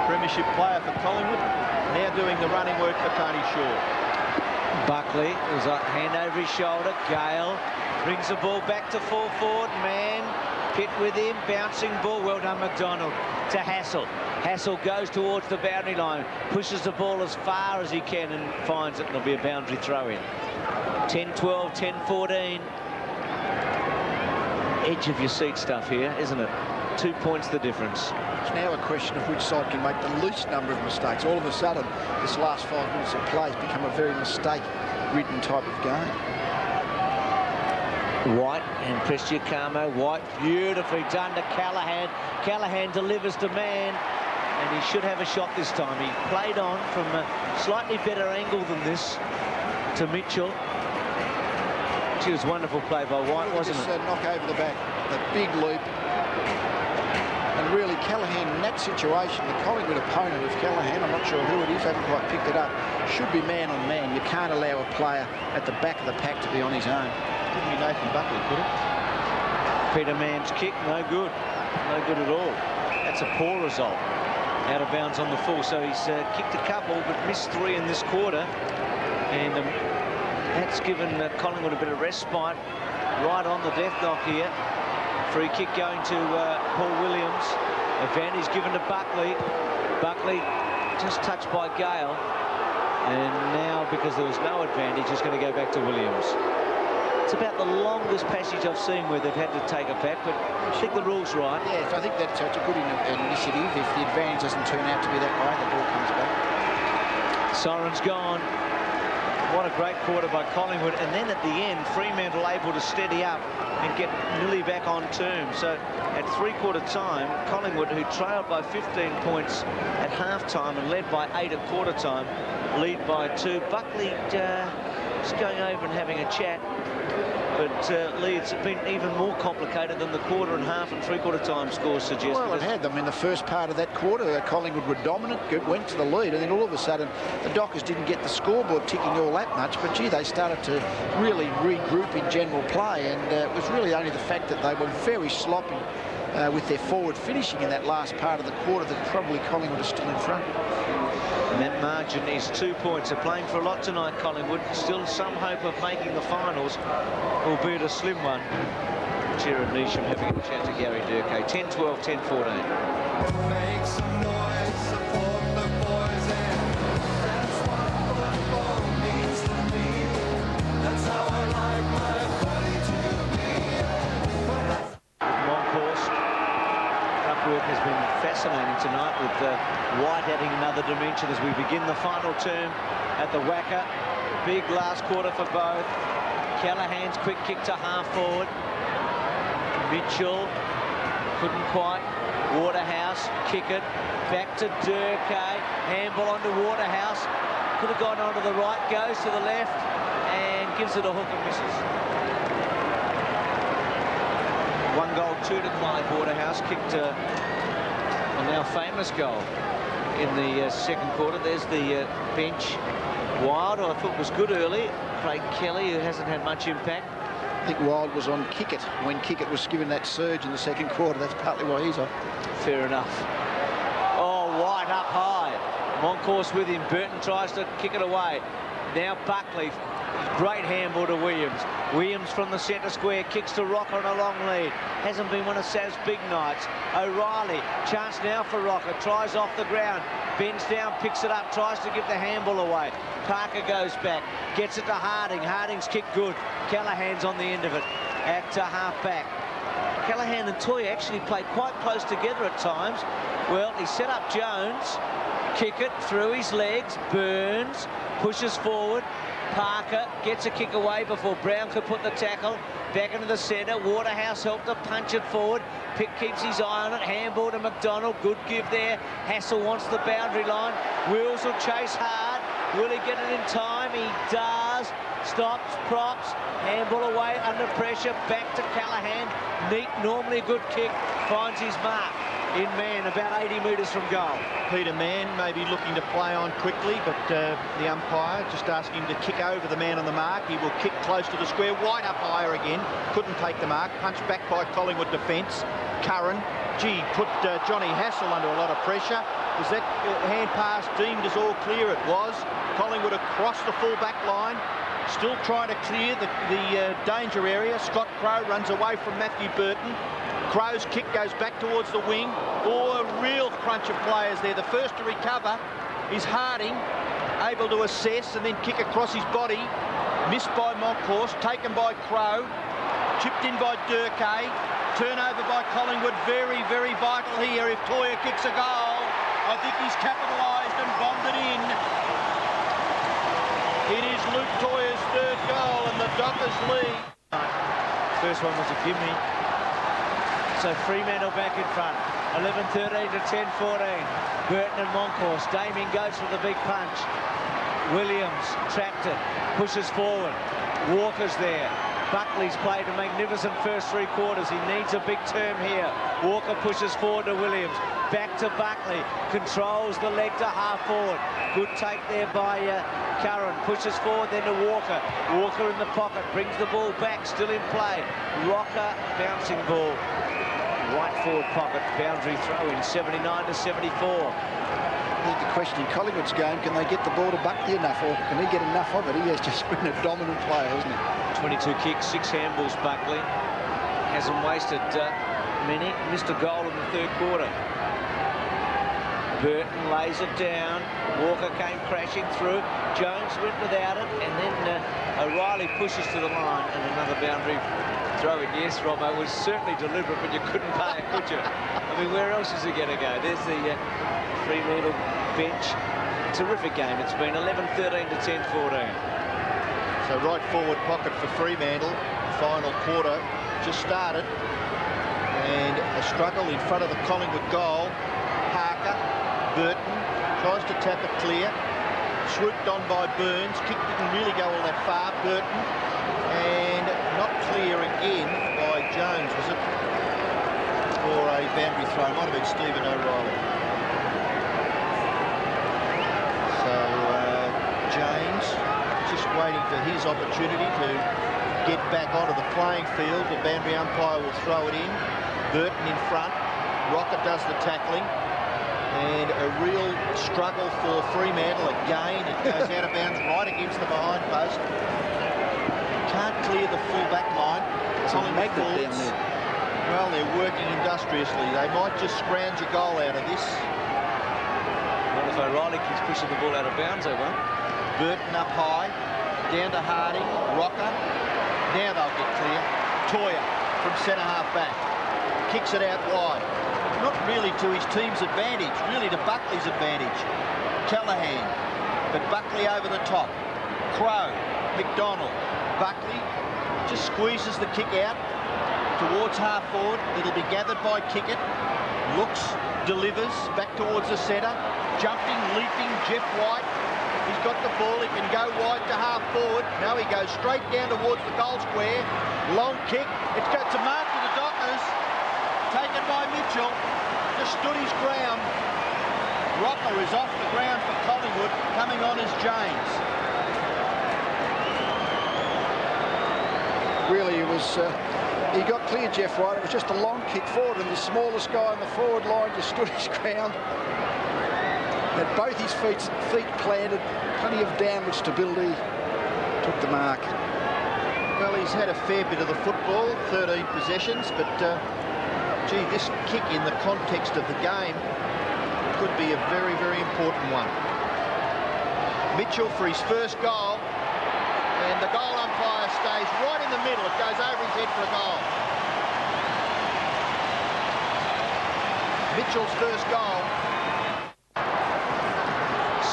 premiership player for Collingwood, now doing the running work for Tony Shaw. Buckley, there's a hand over his shoulder. Gale brings the ball back to full forward. Man, Pitt with him, bouncing ball. Well done, McDonald to Hassel. Hassel goes towards the boundary line, pushes the ball as far as he can and finds it, and it'll be a boundary throw in. 10-12, 10-14. Edge of your seat stuff here, isn't it? 2 points the difference. It's now a question of which side can make the least number of mistakes. All of a sudden, this last 5 minutes of play has become a very mistake-ridden type of game. White and Prestiacamo. White beautifully done to Callaghan. Callaghan delivers to Man, and he should have a shot this time. He played on from a slightly better angle than this to Mitchell. It was wonderful play by White, wasn't it? Knock over the back, the big loop. And really, Callaghan in that situation, the Collingwood opponent of Callaghan, I'm not sure who it is, haven't quite picked it up, should be man on man. You can't allow a player at the back of the pack to be on his own. Couldn't be Nathan Buckley, could it? Peter Mann's kick, no good. No good at all. That's a poor result. Out of bounds on the full, so he's kicked a couple, but missed 3 in this quarter. And that's given Collingwood a bit of respite. Right on the death knock here. Free kick going to Paul Williams. Advantage given to Buckley. Buckley just touched by Gale. And now, because there was no advantage, it's going to go back to Williams. It's about the longest passage I've seen where they've had to take a back, but I think the rule's right. Yeah, so I think that's a good initiative. If the advantage doesn't turn out to be that way, the ball comes back. Siren's gone. What a great quarter by Collingwood. And then at the end, Fremantle able to steady up and get nearly back on terms. So at three-quarter time, Collingwood, who trailed by 15 points at half-time and led by 8 at quarter-time, lead by 2. Buckley just going over and having a chat. But Lee, it's been even more complicated than the quarter and half and three-quarter time scores suggest. Well, it had them in the first part of that quarter. Collingwood were dominant, went to the lead, and then all of a sudden the Dockers didn't get the scoreboard ticking all that much, but gee, they started to really regroup in general play, and it was really only the fact that they were very sloppy with their forward finishing in that last part of the quarter that probably Collingwood is still in front. And that margin is 2 points. They're playing for a lot tonight, Collingwood. Still some hope of making the finals, albeit a slim one. Jared Neesham having a chat to Gary Durkay. 10-12, 10-14. Make some noise, support the boys, and that's what football means to me. That's how I like my body to be. Moncourse. Ruck work has been fascinating tonight with White adding another dimension as we begin the final term at the Wacker. Big last quarter for both. Callaghan's quick kick to half forward. Mitchell couldn't quite. Waterhouse kick it back to Durkay. Handball onto Waterhouse. Could have gone onto the right, goes to the left and gives it a hook and misses. 1 goal, 2 to Clive Waterhouse. Kicked a now famous goal in the second quarter. There's the bench. Wild, who I thought was good early. Craig Kelly, who hasn't had much impact. I think Wild was on Kickett when Kickett was given that surge in the second quarter. That's partly why he's off. Fair enough. Oh, White up high. Moncourse with him. Burton tries to kick it away. Now Buckley. Great handball to Williams. Williams from the centre square, kicks to Rocker on a long lead. Hasn't been one of Sav's big nights. O'Reilly, chance now for Rocker, tries off the ground, bends down, picks it up, tries to give the handball away. Parker goes back, gets it to Harding. Harding's kick good. Callahan's on the end of it at half back. Callahan and Toy actually played quite close together at times. Well, he set up Jones, kick it through his legs, Burns, pushes forward. Parker gets a kick away before Brown could put the tackle. Back into the centre. Waterhouse helped to punch it forward. Pitt keeps his eye on it. Handball to McDonald. Good give there. Hassel wants the boundary line. Wills will chase hard. Will he get it in time? He does. Stops, props. Handball away under pressure. Back to Callahan. Neat, normally a good kick. Finds his mark in man about 80 metres from goal. Peter Mann may be looking to play on quickly, but the umpire just asking him to kick over the man on the mark. He will kick close to the square, wide up higher again. Couldn't take the mark. Punched back by Collingwood defence. Curran, gee, put Johnny Hassel under a lot of pressure. Was that hand pass deemed as all clear? It was. Collingwood across the full back line. Still trying to clear the danger area. Scott Crow runs away from Matthew Burton. Crow's kick goes back towards the wing. Oh, a real crunch of players there. The first to recover is Harding, able to assess and then kick across his body. Missed by Monkhorst, taken by Crow, chipped in by Durkay. Turnover by Collingwood, very, very vital here. If Toyer kicks a goal, I think he's capitalised and bombed it in. It is Luke Toyer's third goal and the Dockers lead. First one was a gimme. So Fremantle back in front. 11-13 to 10-14. Burton and Monkhorst. Damien goes for the big punch. Williams trapped it. Pushes forward. Walker's there. Buckley's played a magnificent first three quarters. He needs a big term here. Walker pushes forward to Williams. Back to Buckley. Controls the leg to half forward. Good take there by Curran. Pushes forward then to Walker. Walker in the pocket. Brings the ball back. Still in play. Rocker bouncing ball. Right forward pocket. Boundary throw in 79 to 74. I think the question in Collingwood's game, can they get the ball to Buckley enough, or can he get enough of it? He has just been a dominant player, hasn't he? 22 kicks, 6 handballs, Buckley. Hasn't wasted many. Missed a goal in the third quarter. Burton lays it down. Walker came crashing through. Jones went without it. And then O'Reilly pushes to the line. And another boundary throw in. Yes, Robbo, was certainly deliberate, but you couldn't pay it, could you? I mean, where else is he going to go? There's the Fremantle bench. Terrific game. It's been 11-13 to 10-14. So right forward pocket for Fremantle. Final quarter just started. And a struggle in front of the Collingwood goal. Parker, Burton, tries to tap it clear. Swooped on by Burns. Kick didn't really go all that far. Burton. And not clear again by Jones, was it? For a boundary throw. Might have been Stephen O'Reilly. So James just waiting for his opportunity to get back onto the playing field. The boundary umpire will throw it in. Burton in front. Rocker does the tackling. And a real struggle for Fremantle again. It goes out of bounds right against the behind post. Can't clear the full back line. It's a magnet down there. Well, they're working industriously. They might just scrounge a goal out of this. Not if O'Reilly keeps pushing the ball out of bounds, they won't. Burton up high. Down to Harding. Rocker. Now they'll get clear. Toyer from centre half back. Kicks it out wide. Not really to his team's advantage, really to Buckley's advantage. Callahan, but Buckley over the top. Crow, McDonald, Buckley just squeezes the kick out towards half forward. It'll be gathered by Kickett. Looks, delivers, back towards the centre. Jumping, leaping, Jeff White. He's got the ball, he can go wide to half forward. Now he goes straight down towards the goal square. Long kick, it's got to mark for the Dockers. Taken by Mitchell, just stood his ground. Rocker is off the ground for Collingwood, coming on as James. Really, it was, he got clear, Jeff White. It was just a long kick forward, and the smallest guy on the forward line just stood his ground. Had both his feet planted, plenty of downward stability, took the mark. Well, he's had a fair bit of the football, 13 possessions, but gee, this kick in the context of the game could be a very, very important one. Mitchell for his first goal, and the goal umpire stays right in the middle. It goes over his head for a goal. Mitchell's first goal.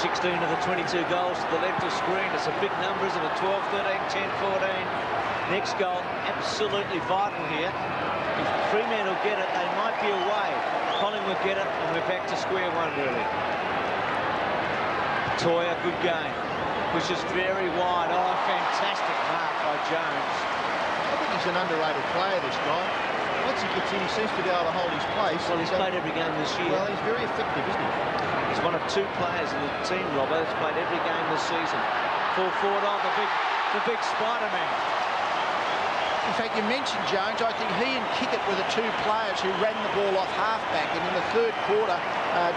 16 of the 22 goals to the left of screen. It's a big number, isn't it? 12, 13, 10, 14. Next goal, absolutely vital here. If Fremantle get it, they might be away. Collingwood get it, and we're back to square one, really. Toya, good game. Pushes very wide. Oh, fantastic mark by Jones. I think he's an underrated player, this guy. Once he gets in, he seems to be able to hold his place. Well, he's played every game this year. Well, he's very effective, isn't he? He's one of 2 players in the team, Robert, that's played every game this season. Full forward on the big Spider-Man. In fact, you mentioned Jones. I think he and Kickett were the 2 players who ran the ball off halfback, and in the third quarter,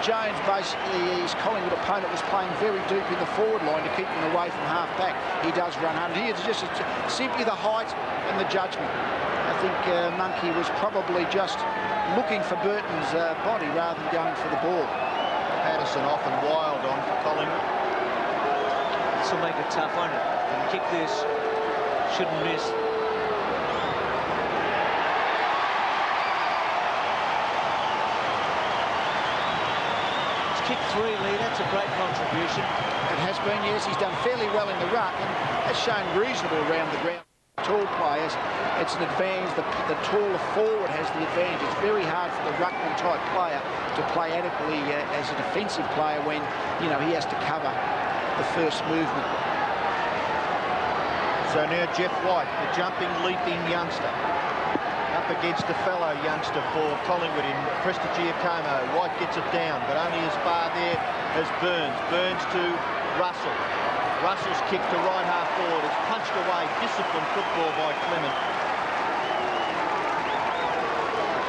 Jones, basically his Collingwood opponent, was playing very deep in the forward line to keep him away from halfback. He does run hard. It's just simply the height and the judgment. I think Monkey was probably just looking for Burton's body rather than going for the ball. Patterson off and wild on for Collingwood. This will make it tough, won't it? And kick this, shouldn't miss. It's kick 3, Lee. That's a great contribution. It has been, yes. He's done fairly well in the ruck and has shown reasonable around the ground. Tall players, it's an advantage. The taller forward has the advantage. It's very hard for the ruckman type player to play adequately as a defensive player when, you know, he has to cover the first movement. So now Jeff White, the jumping, leaping youngster, up against a fellow youngster for Collingwood in Prestigiacomo. White gets it down, but only as far there as Burns. Burns to Russell. Russell's kick to right half forward. It's punched away. Disciplined football by Clement.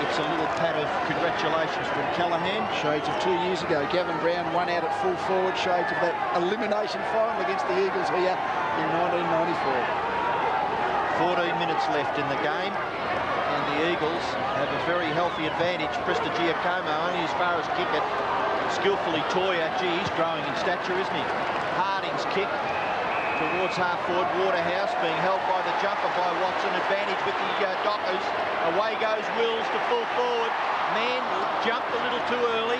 It's a little pat of congratulations from Callaghan. Shades of 2 years ago. Gavin Brown won out at full forward. Shades of that elimination final against the Eagles here in 1994. 14 minutes left in the game, and the Eagles have a very healthy advantage. Prestigiacomo only as far as kick it. Skillfully Toya. Gee, he's growing in stature, isn't he? Harding's kick towards half forward. Waterhouse being held by the jumper by Watson. Advantage with the Dockers. Away goes Wills to full forward. Man jumped a little too early.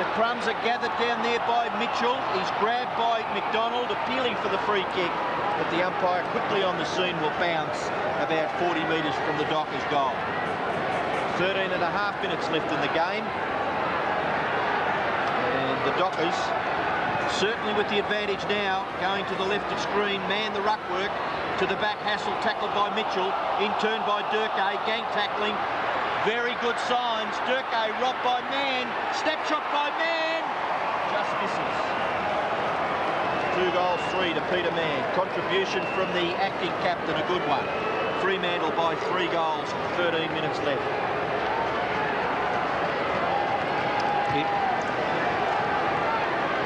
The crumbs are gathered down there by Mitchell. He's grabbed by McDonald, appealing for the free kick. But the umpire quickly on the scene will bounce about 40 metres from the Dockers' goal. 13 and a half minutes left in the game. And the Dockers, certainly with the advantage now, going to the left of screen, man the ruck work, to the back, Hassel tackled by Mitchell, in turn by Durkee, gang tackling, very good signs. Durkee robbed by Man, snapshot by Man, just misses. 2 goals, 3 to Peter Mann. Contribution from the acting captain, a good one. Fremantle by 3 goals, 13 minutes left.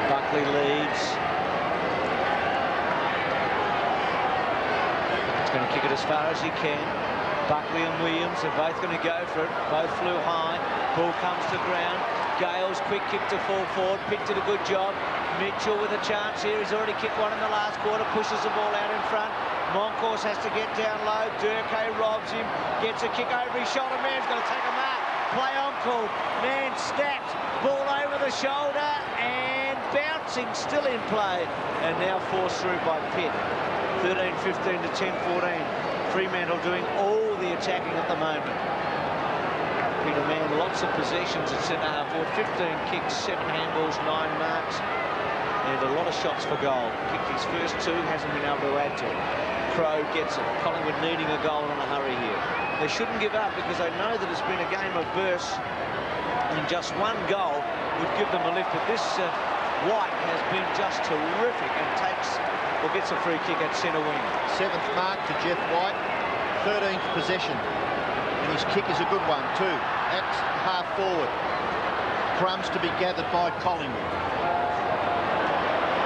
Buckley leads. He's going to kick it as far as he can. Buckley and Williams are both going to go for it. Both flew high. Ball comes to ground. Gale's quick kick to full forward. Picked it a good job. Mitchell with a chance here. He's already kicked one in the last quarter. Pushes the ball out in front. Moncourse has to get down low. Durkee robs him. Gets a kick over his shoulder. Man's going to take a mark. Play on call. Man snapped. Ball over the shoulder and bouncing, still in play. And now forced through by Pitt. 13-15 to 10-14. Fremantle doing all the attacking at the moment. Peter Mann, lots of possessions at centre half forward. 15 kicks, 7 handballs, 9 marks. And a lot of shots for goal. Kicked his first 2, hasn't been able to add to it. Crow gets it. Collingwood needing a goal in a hurry here. They shouldn't give up because they know that it's been a game of bursts and just 1 goal would give them a lift. But this White has been just terrific and gets a free kick at centre wing. 7th mark to Jeff White, 13th possession. And his kick is a good one too. At half forward. Crumbs to be gathered by Collingwood.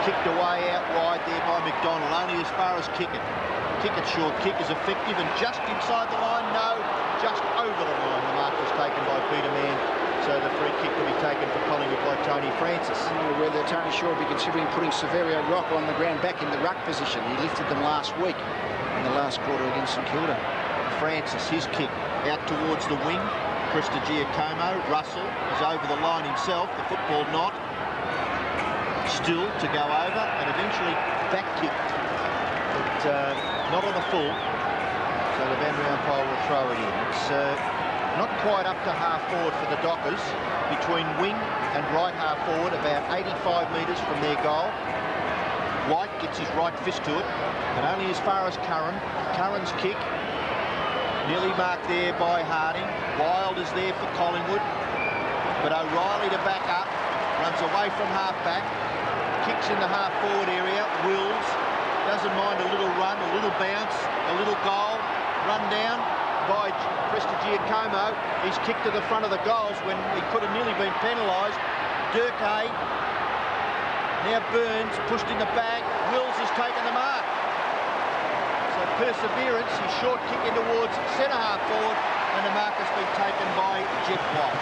Kicked away out wide there by McDonald, only as far as kick it. Kick it short, kick is effective, and just inside the line, no, just over the line. The mark was taken by Peter Mann, so the free kick will be taken for Collingwood by Tony Francis. Whether Tony Shaw will be considering putting Severio Rocker on the ground back in the ruck position. He lifted them last week in the last quarter against St Kilda. Francis, his kick out towards the wing. Krista Giacomo, Russell is over the line himself, the football not. Still to go over, and eventually back kick, but not on the full, so the boundary umpire will throw it in. It's not quite up to half forward for the Dockers, between wing and right half forward, about 85 metres from their goal. White gets his right fist to it, but only as far as Curran. Curran's kick, nearly marked there by Harding. Wild is there for Collingwood, but O'Reilly to back up, runs away from half back, kicks in the half forward area. Wills doesn't mind a little run, a little bounce, a little goal, run down by Prestigiacomo. He's kicked to the front of the goals when he could have nearly been penalised. Durkay, now Burns, pushed in the bag. Wills has taken the mark. So perseverance, his short kick in towards centre half forward, and the mark has been taken by Jeff White.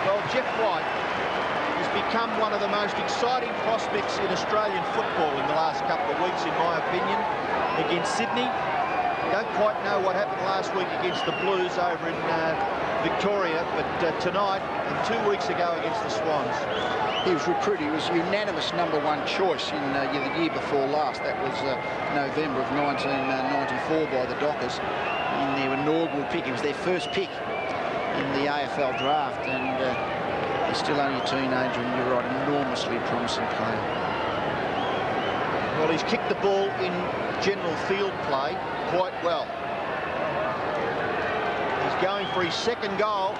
Well, Jeff White has become one of the most exciting prospects in Australian football in the last couple of weeks, in my opinion, against Sydney. Don't quite know what happened last week against the Blues over in Victoria, but tonight and 2 weeks ago against the Swans. He was recruited. He was unanimous #1 choice in the year before last. That was November of 1994 by the Dockers in their inaugural pick. It was their first pick in the AFL draft, and he's still only a teenager, and you're right, enormously promising player. Well, he's kicked the ball in general field play quite well. He's going for his second goal.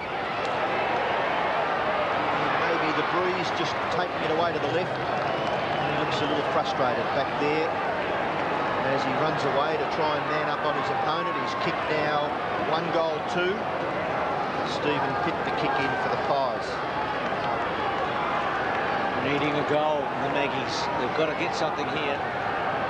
Maybe the breeze just taking it away to the left. And he looks a little frustrated back there as he runs away to try and man up on his opponent. He's kicked now 1-2. Stephen Pitt to kick in for the Pies. Needing a goal, the Maggies. They've got to get something here.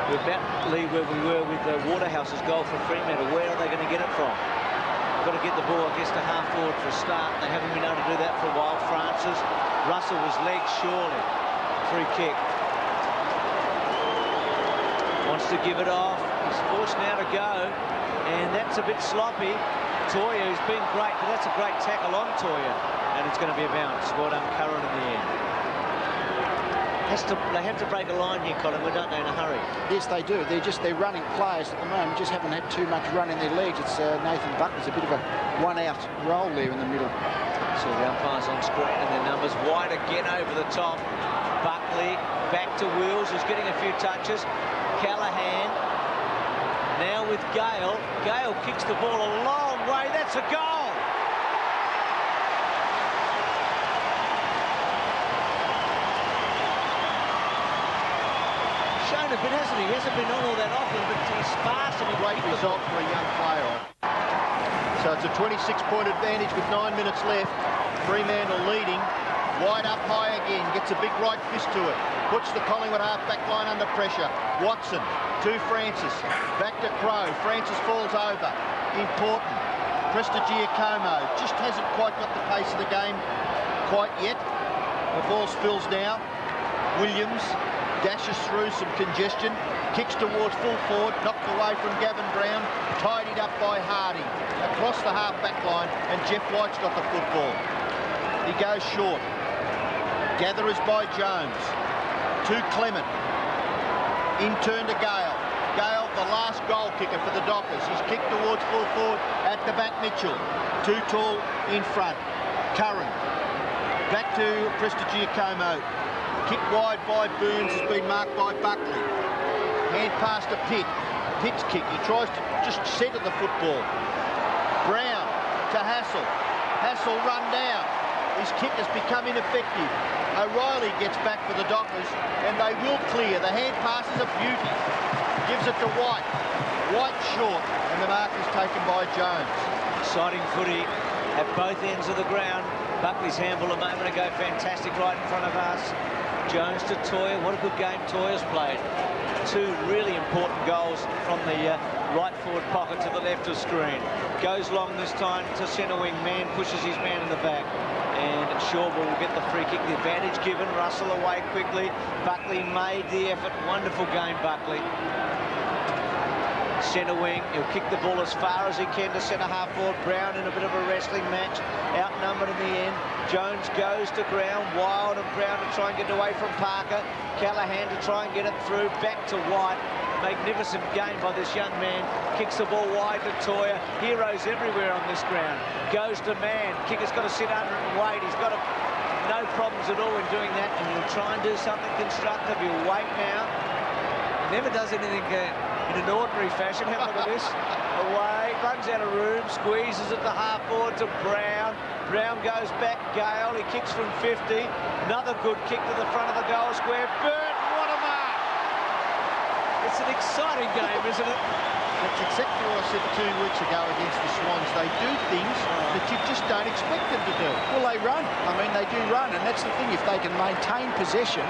We're about to leave where we were with Waterhouse's goal for Fremantle. Where are they going to get it from? They've got to get the ball, I guess, to half forward for a start. They haven't been able to do that for a while. Francis. Russell was legged, surely. Free kick. Wants to give it off. He's forced now to go. And that's a bit sloppy. Toya, who's been great, but that's a great tackle on Toya. And it's going to be a bounce. Well done, Curran in the end. They have to break a line here, Collingwood, don't they, in a hurry? Yes, they do. They're running players at the moment, just haven't had too much run in their legs. It's Nathan Buckley's a bit of a one-out role there in the middle. So the umpires on screen and their numbers. White again over the top. Buckley back to Wills, who's getting a few touches. Callahan now with Gale. Gale kicks the ball a long way. That's a goal. Shown a bit, hasn't he? He hasn't been on all that often, but he's fast and Great result for a young player. So it's a 26-point advantage with 9 minutes left. Fremantle leading. White up high again, gets a big right fist to it. Puts the Collingwood half-back line under pressure. Watson to Francis. Back to Crow. Francis falls over. Important. Prestigiacomo just hasn't quite got the pace of the game quite yet. The ball spills now. Williams dashes through some congestion, kicks towards full forward, knocked away from Gavin Brown, tidied up by Harding, across the half-back line, and Jeff White's got the football. He goes short. Gatherers by Jones. To Clement. In turn to Gale. Gale, the last goal kicker for the Dockers. He's kicked towards full forward. At the back, Mitchell. Too tall in front. Curran. Back to Prestigiacomo. Kick wide by Burns has been marked by Buckley. Hand pass to Pitt. Pitt's kick. He tries to just centre the football. Brown to Hassel. Hassel run down. His kick has become ineffective. O'Reilly gets back for the Dockers, and they will clear. The hand pass is a beauty. Gives it to White. White short, and the mark is taken by Jones. Exciting footy. at both ends of the ground. Buckley's handball a moment ago, fantastic right in front of us. Jones to Toya. What a good game Toya's played. Two really important goals from the right forward pocket to the left of screen. Goes long this time to centre wing. Man pushes his man in the back. And Shawball will get the free kick. The advantage given. Russell away quickly. Buckley made the effort. Wonderful game, Buckley. Centre wing, he'll kick the ball as far as he can to centre half forward. Brown in a bit of a wrestling match, outnumbered in the end. Jones goes to ground, Wild and Brown to try and get away from Parker. Callaghan to try and get it through, back to White. Magnificent game by this young man. Kicks the ball wide to Toya. Heroes everywhere on this ground. Goes to Man. Kicker's got to sit under it and wait. He's got no problems at all in doing that, and he'll try and do something constructive. He'll wait now. Never does anything in an ordinary fashion. Have a look at this. Away, runs out of room, squeezes it to half forward to Brown. Brown goes back, Gale. He kicks from 50. Another good kick to the front of the goal square. Burton, what a mark! It's an exciting game, isn't it? That's exactly what I said 2 weeks ago against the Swans. They do things that you just don't expect them to do. Well, they run. I mean, they do run, and that's the thing. If they can maintain possession,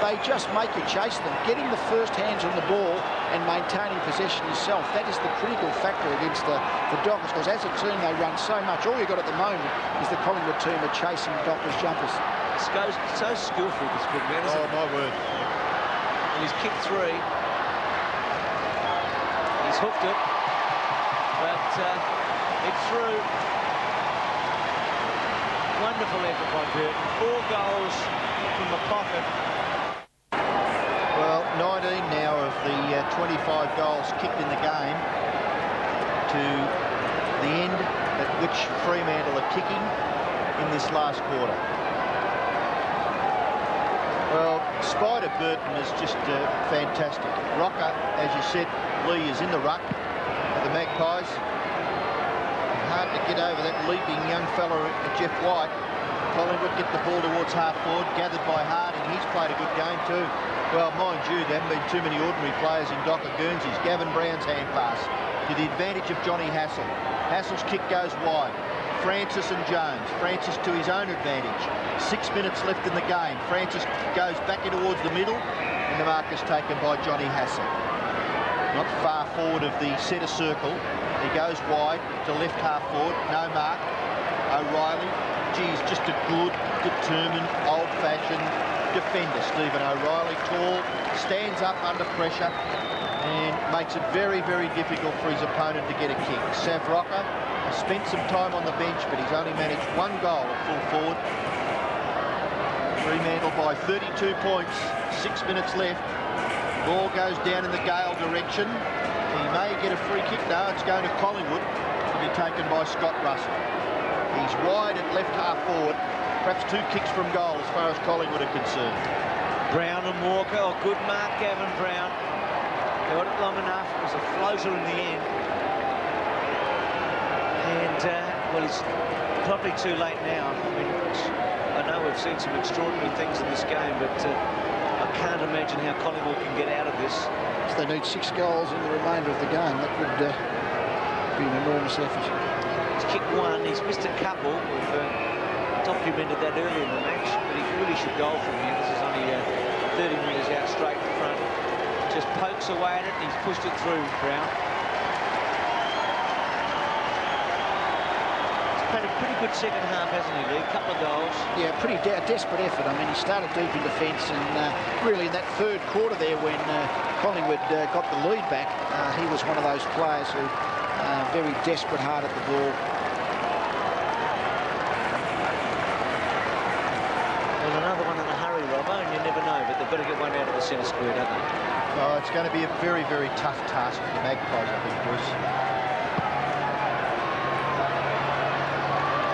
they just make you chase them. Getting the first hands on the ball and maintaining possession yourself, that is the critical factor against the Dockers, because as a team, they run so much. All you've got at the moment is the Collingwood team are chasing Dockers jumpers. This goes so skillful, this good man, isn't it? Oh, my word. And he's kicked 3. He's hooked it, but it's through. Wonderful effort by Burton. 4 goals from the pocket. Well, 19 now of the 25 goals kicked in the game to the end at which Fremantle are kicking in this last quarter. Well, Spider Burton is just fantastic. Rocker, as you said, Lee is in the ruck for the Magpies. Hard to get over that leaping young fella, Jeff White. Collingwood get the ball towards half forward, gathered by Harding. He's played a good game too. Well, mind you, there haven't been too many ordinary players in Docker Guernseys. Gavin Brown's hand pass to the advantage of Johnny Hassel. Hassel's kick goes wide. Francis and Jones. Francis to his own advantage. 6 minutes left in the game. Francis goes back in towards the middle, and the mark is taken by Johnny Hassel. Not far forward of the centre circle. He goes wide to left half forward. No mark. O'Reilly. Geez, just a good, determined, old-fashioned defender. Stephen O'Reilly, tall, stands up under pressure and makes it very, very difficult for his opponent to get a kick. Sav Rocker has spent some time on the bench, but he's only managed 1 goal at full forward. Fremantle by 32 points, 6 minutes left. Ball goes down in the Gale direction. He may get a free kick. No, it's going to Collingwood to be taken by Scott Russell. He's wide at left half forward. Perhaps 2 kicks from goal as far as Collingwood are concerned. Brown and Walker. Oh, good mark, Gavin Brown. Got it long enough. It was a floater in the end. And, well, it's probably too late now. I mean, I know we've seen some extraordinary things in this game, but I can't imagine how Collingwood can get out of this. If they need 6 goals in the remainder of the game, that would be an enormous effort. He's kicked 1. He's missed a couple. We've documented that earlier in the match, but he really should goal from here. This is only 30 metres out straight in front. Just pokes away at it, and he's pushed it through, Brown. He's played a pretty good second half, hasn't he, Lee? A couple of goals. Yeah, pretty desperate effort. I mean, he started deep in defence, and really in that third quarter there when Collingwood got the lead back, he was one of those players who very desperate, hard at the ball. Well, another one in a hurry, Robbo, and you never know, but they've got to get one out of the centre square, don't they? Oh, it's going to be a very, very tough task for the Magpies, I think, Bruce.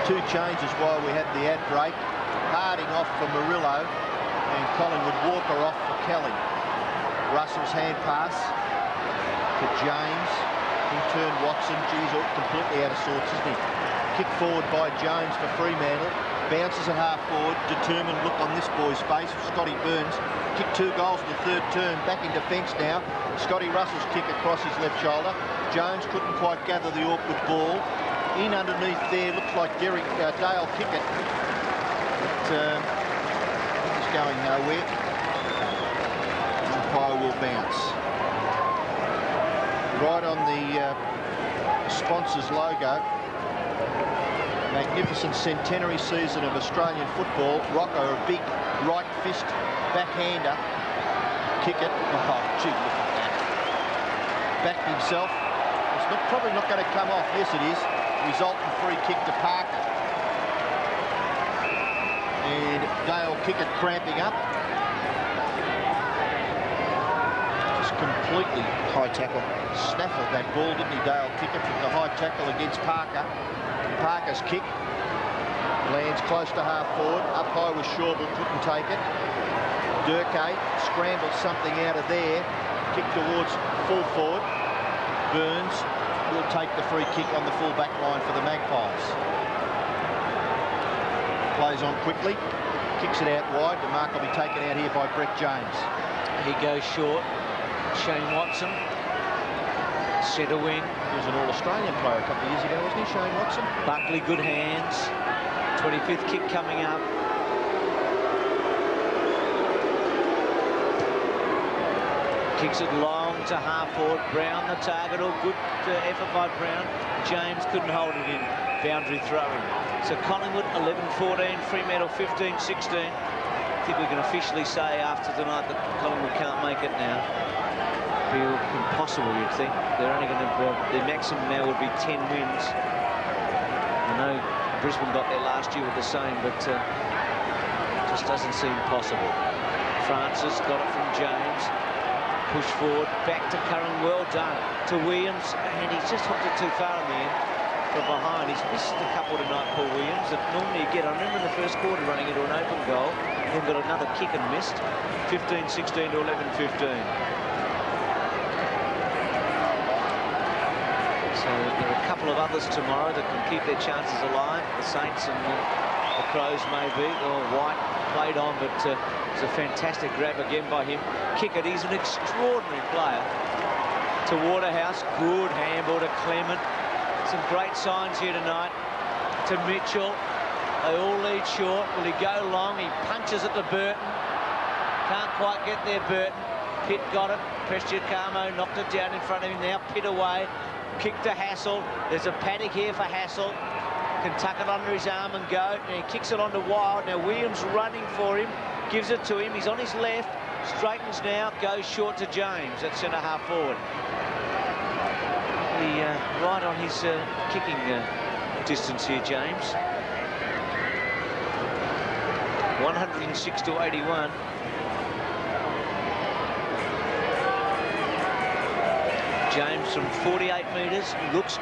2 changes while we had the ad break. Harding off for Murillo and Collingwood Walker off for Kelly. Russell's hand pass to James. In turn, Watson. Geez, completely out of sorts, isn't he? Kick forward by Jones for Fremantle. Bounces at half forward. Determined look on this boy's face. Scotty Burns kicked 2 goals in the third term. Back in defence now. Scotty Russell's kick across his left shoulder. Jones couldn't quite gather the awkward ball. in underneath there. Looks like Dale Kickett. But he's going nowhere. Umpire will bounce. Right on the sponsor's logo. Magnificent centenary season of Australian football. Rocco, a big right fist backhander. Kickett. Oh, gee, look at that. Backed himself. It's probably not going to come off. Yes, it is. Resultant free kick to Parker. And Dale Kickett cramping up. Just completely High tackle. snaffled that ball, didn't he, Dale Kickett, with the high tackle against Parker. Parker's kick lands close to half forward. Up high with Shawbull, couldn't take it. Durkay scrambled something out of there. Kick towards full forward. Burns will take the free kick on the full back line for the Magpies. Plays on quickly. Kicks it out wide. The mark will be taken out here by Brett James. He goes short. Shane Watson. Centre wing. He was an All-Australian player a couple of years ago, wasn't he, Shane Watson? Buckley, good hands. 25th kick coming up. Kicks it long to half forward. Brown the target. All good effort by Brown. James couldn't hold it in. Boundary throwing. So Collingwood 11-14, Fremantle 15-16. I think we can officially say after tonight that Collingwood can't make it now. Be impossible, you'd think. They're only going to, their maximum now would be 10 wins. I know Brisbane got there last year with the same, but just doesn't seem possible. Francis got it from James. Push forward, back to Curran, well done. To Williams, and he's just hooked it too far in the end. From behind, he's missed a couple tonight, Paul Williams, that normally you get. I remember in the first quarter running into an open goal, then got another kick and missed. 15-16 to 11-15. So there are a couple of others tomorrow that can keep their chances alive. The Saints and the Crows maybe. Or White played on, but it's a fantastic grab again by him. Kickett, he's an extraordinary player. To Waterhouse, good handball to Clement. Some great signs here tonight. To Mitchell, they all lead short. Will he go long? He punches it to Burton. Can't quite get there, Burton. Pitt got it. Prestigiacamo knocked it down in front of him. Now Pitt away. Kick to Hassel. There's a panic here for Hassel. Can tuck it under his arm and go. And he kicks it onto Wild. Now Williams running for him. Gives it to him. He's on his left. Straightens now. Goes short to James at centre half forward. Right on his kicking distance here, James. 106 to 81. James from 48 metres. Looks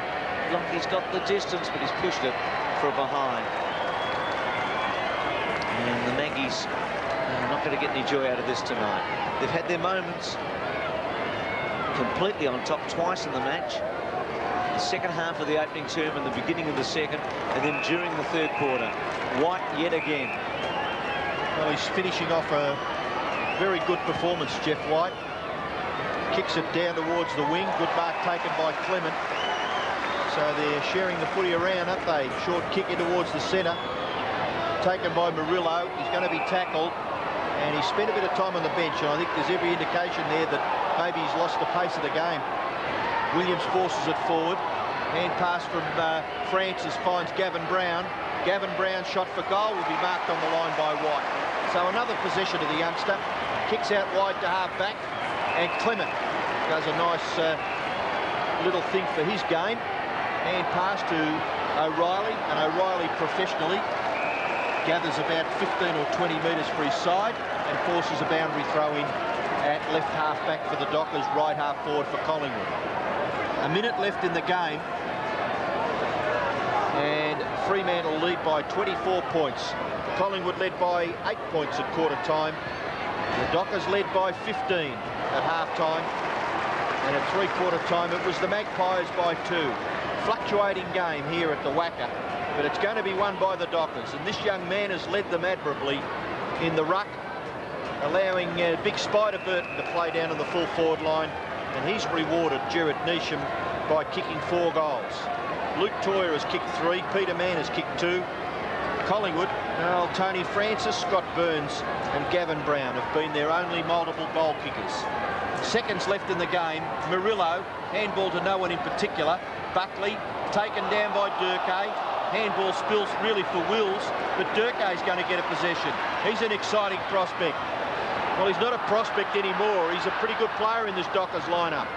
like he's got the distance, but he's pushed it for a behind. And the Maggies are not going to get any joy out of this tonight. They've had their moments. Completely on top twice in the match. The second half of the opening term and the beginning of the second, and then during the third quarter. White yet again. Well, he's finishing off a very good performance, Jeff White. Kicks it down towards the wing. Good mark taken by Clement. So they're sharing the footy around, aren't they? Short kick in towards the centre. Taken by Murillo. He's going to be tackled. And he spent a bit of time on the bench, and I think there's every indication there that maybe he's lost the pace of the game. Williams forces it forward. Hand pass from Francis finds Gavin Brown. Gavin Brown's shot for goal will be marked on the line by White. So another possession of the youngster. Kicks out wide to half back. And Clement does a nice little thing for his game. Hand pass to O'Reilly, and O'Reilly professionally gathers about 15 or 20 metres for his side and forces a boundary throw in at left half back for the Dockers, right half forward for Collingwood. A minute left in the game, and Fremantle lead by 24 points. Collingwood led by 8 points at quarter time. The Dockers led by 15 at half time, and at three-quarter time it was the Magpies by 2. Fluctuating game here at the Wacker, but it's going to be won by the Dockers, and this young man has led them admirably in the ruck, allowing Big Spider Burton to play down on the full forward line, and he's rewarded Jared Neesham by kicking 4 goals. Luke Toyer has kicked 3. Peter Mann has kicked 2. Collingwood, well, Tony Francis, Scott Burns and Gavin Brown have been their only multiple goal kickers. Seconds left in the game. Murillo, handball to no one in particular. Buckley, taken down by Durkay. Handball spills really for Wills, but Durkay's going to get a possession. He's an exciting prospect. Well, he's not a prospect anymore. He's a pretty good player in this Dockers lineup.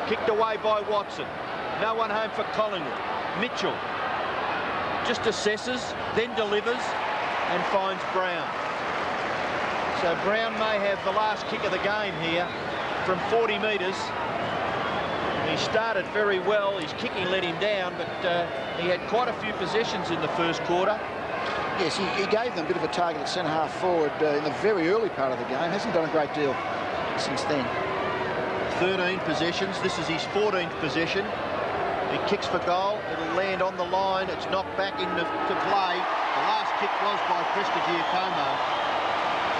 Kicked away by Watson. No one home for Collingwood. Mitchell just assesses, then delivers and finds Brown. So Brown may have the last kick of the game here from 40 metres. He started very well. His kicking let him down, but he had quite a few possessions in the first quarter. Yes, he gave them a bit of a target at centre-half forward in the very early part of the game. Hasn't done a great deal since then. 13 possessions. This is his 14th possession. He kicks for goal. It'll land on the line. It's knocked back into play. The last kick was by Prestigiacomo.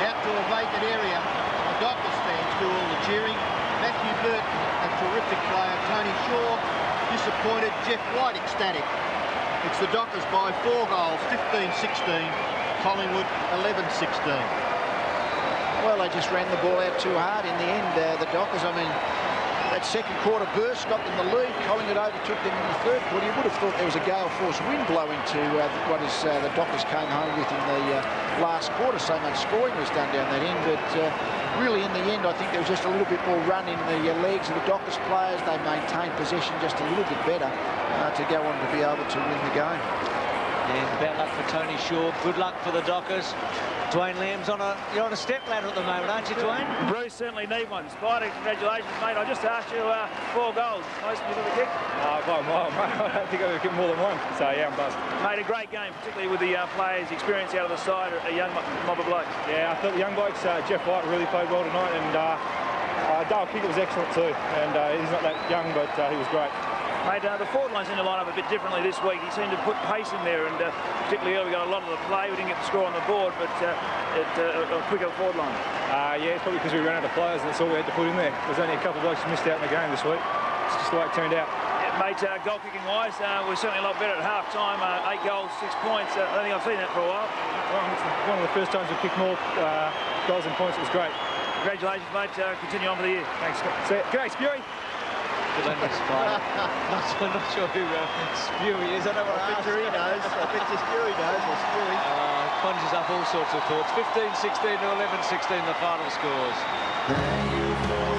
Out to a vacant area. The Dockers fans do all the cheering. Matthew Burton, a terrific player. Tony Shaw, disappointed. Jeff White, ecstatic. It's the Dockers by 4 goals, 15-16. Collingwood, 11-16. Well, they just ran the ball out too hard in the end. The Dockers, I mean, that second quarter burst got them the lead. Collingwood overtook them in the third quarter. You would have thought there was a gale force wind blowing to what is the Dockers came home with in the last quarter. So much scoring was done down that end, but really in the end I think there was just a little bit more run in the legs of the Dockers players. They maintained possession just a little bit better to go on to be able to win the game. And bad luck for Tony Shaw. Good luck for the Dockers. Dwayne Lamb's you're on a step ladder at the moment, aren't you, Dwayne? Bruce certainly need one. Spider, congratulations, mate. I just asked you 4 goals. Most of you ever kicked? By a mile, mate. I don't think I've ever kicked more than one. So, yeah, I'm buzzed. Made a great game, particularly with the players' experience out of the side, a young mob of blokes. Yeah, I thought the young blokes, Jeff White really played well tonight, and Dale Kickett was excellent too. And he's not that young, but he was great. Mate, the forward line seemed to line up a bit differently this week. He seemed to put pace in there, and particularly early we got a lot of the play. We didn't get the score on the board, but a quicker forward line. Yeah, it's probably because we ran out of players, and that's all we had to put in there. There's only a couple of blokes who missed out in the game this week. It's just the way it turned out. Yeah, mate, goal kicking wise, we're certainly a lot better at half time. 8 goals, 6 points. I don't think I've seen that for a while. Well, it's one of the first times we've kicked more goals and points. It was great. Congratulations, mate. Continue on for the year. Thanks. See you. G'day, Spewy. Good on you, Spider. Not sure who Spewy is. I don't know what I bet he knows. I bet you Stewie knows, or Stewie. Conjures up all sorts of thoughts. 15-16 to 11-16 the final scores. Thank you for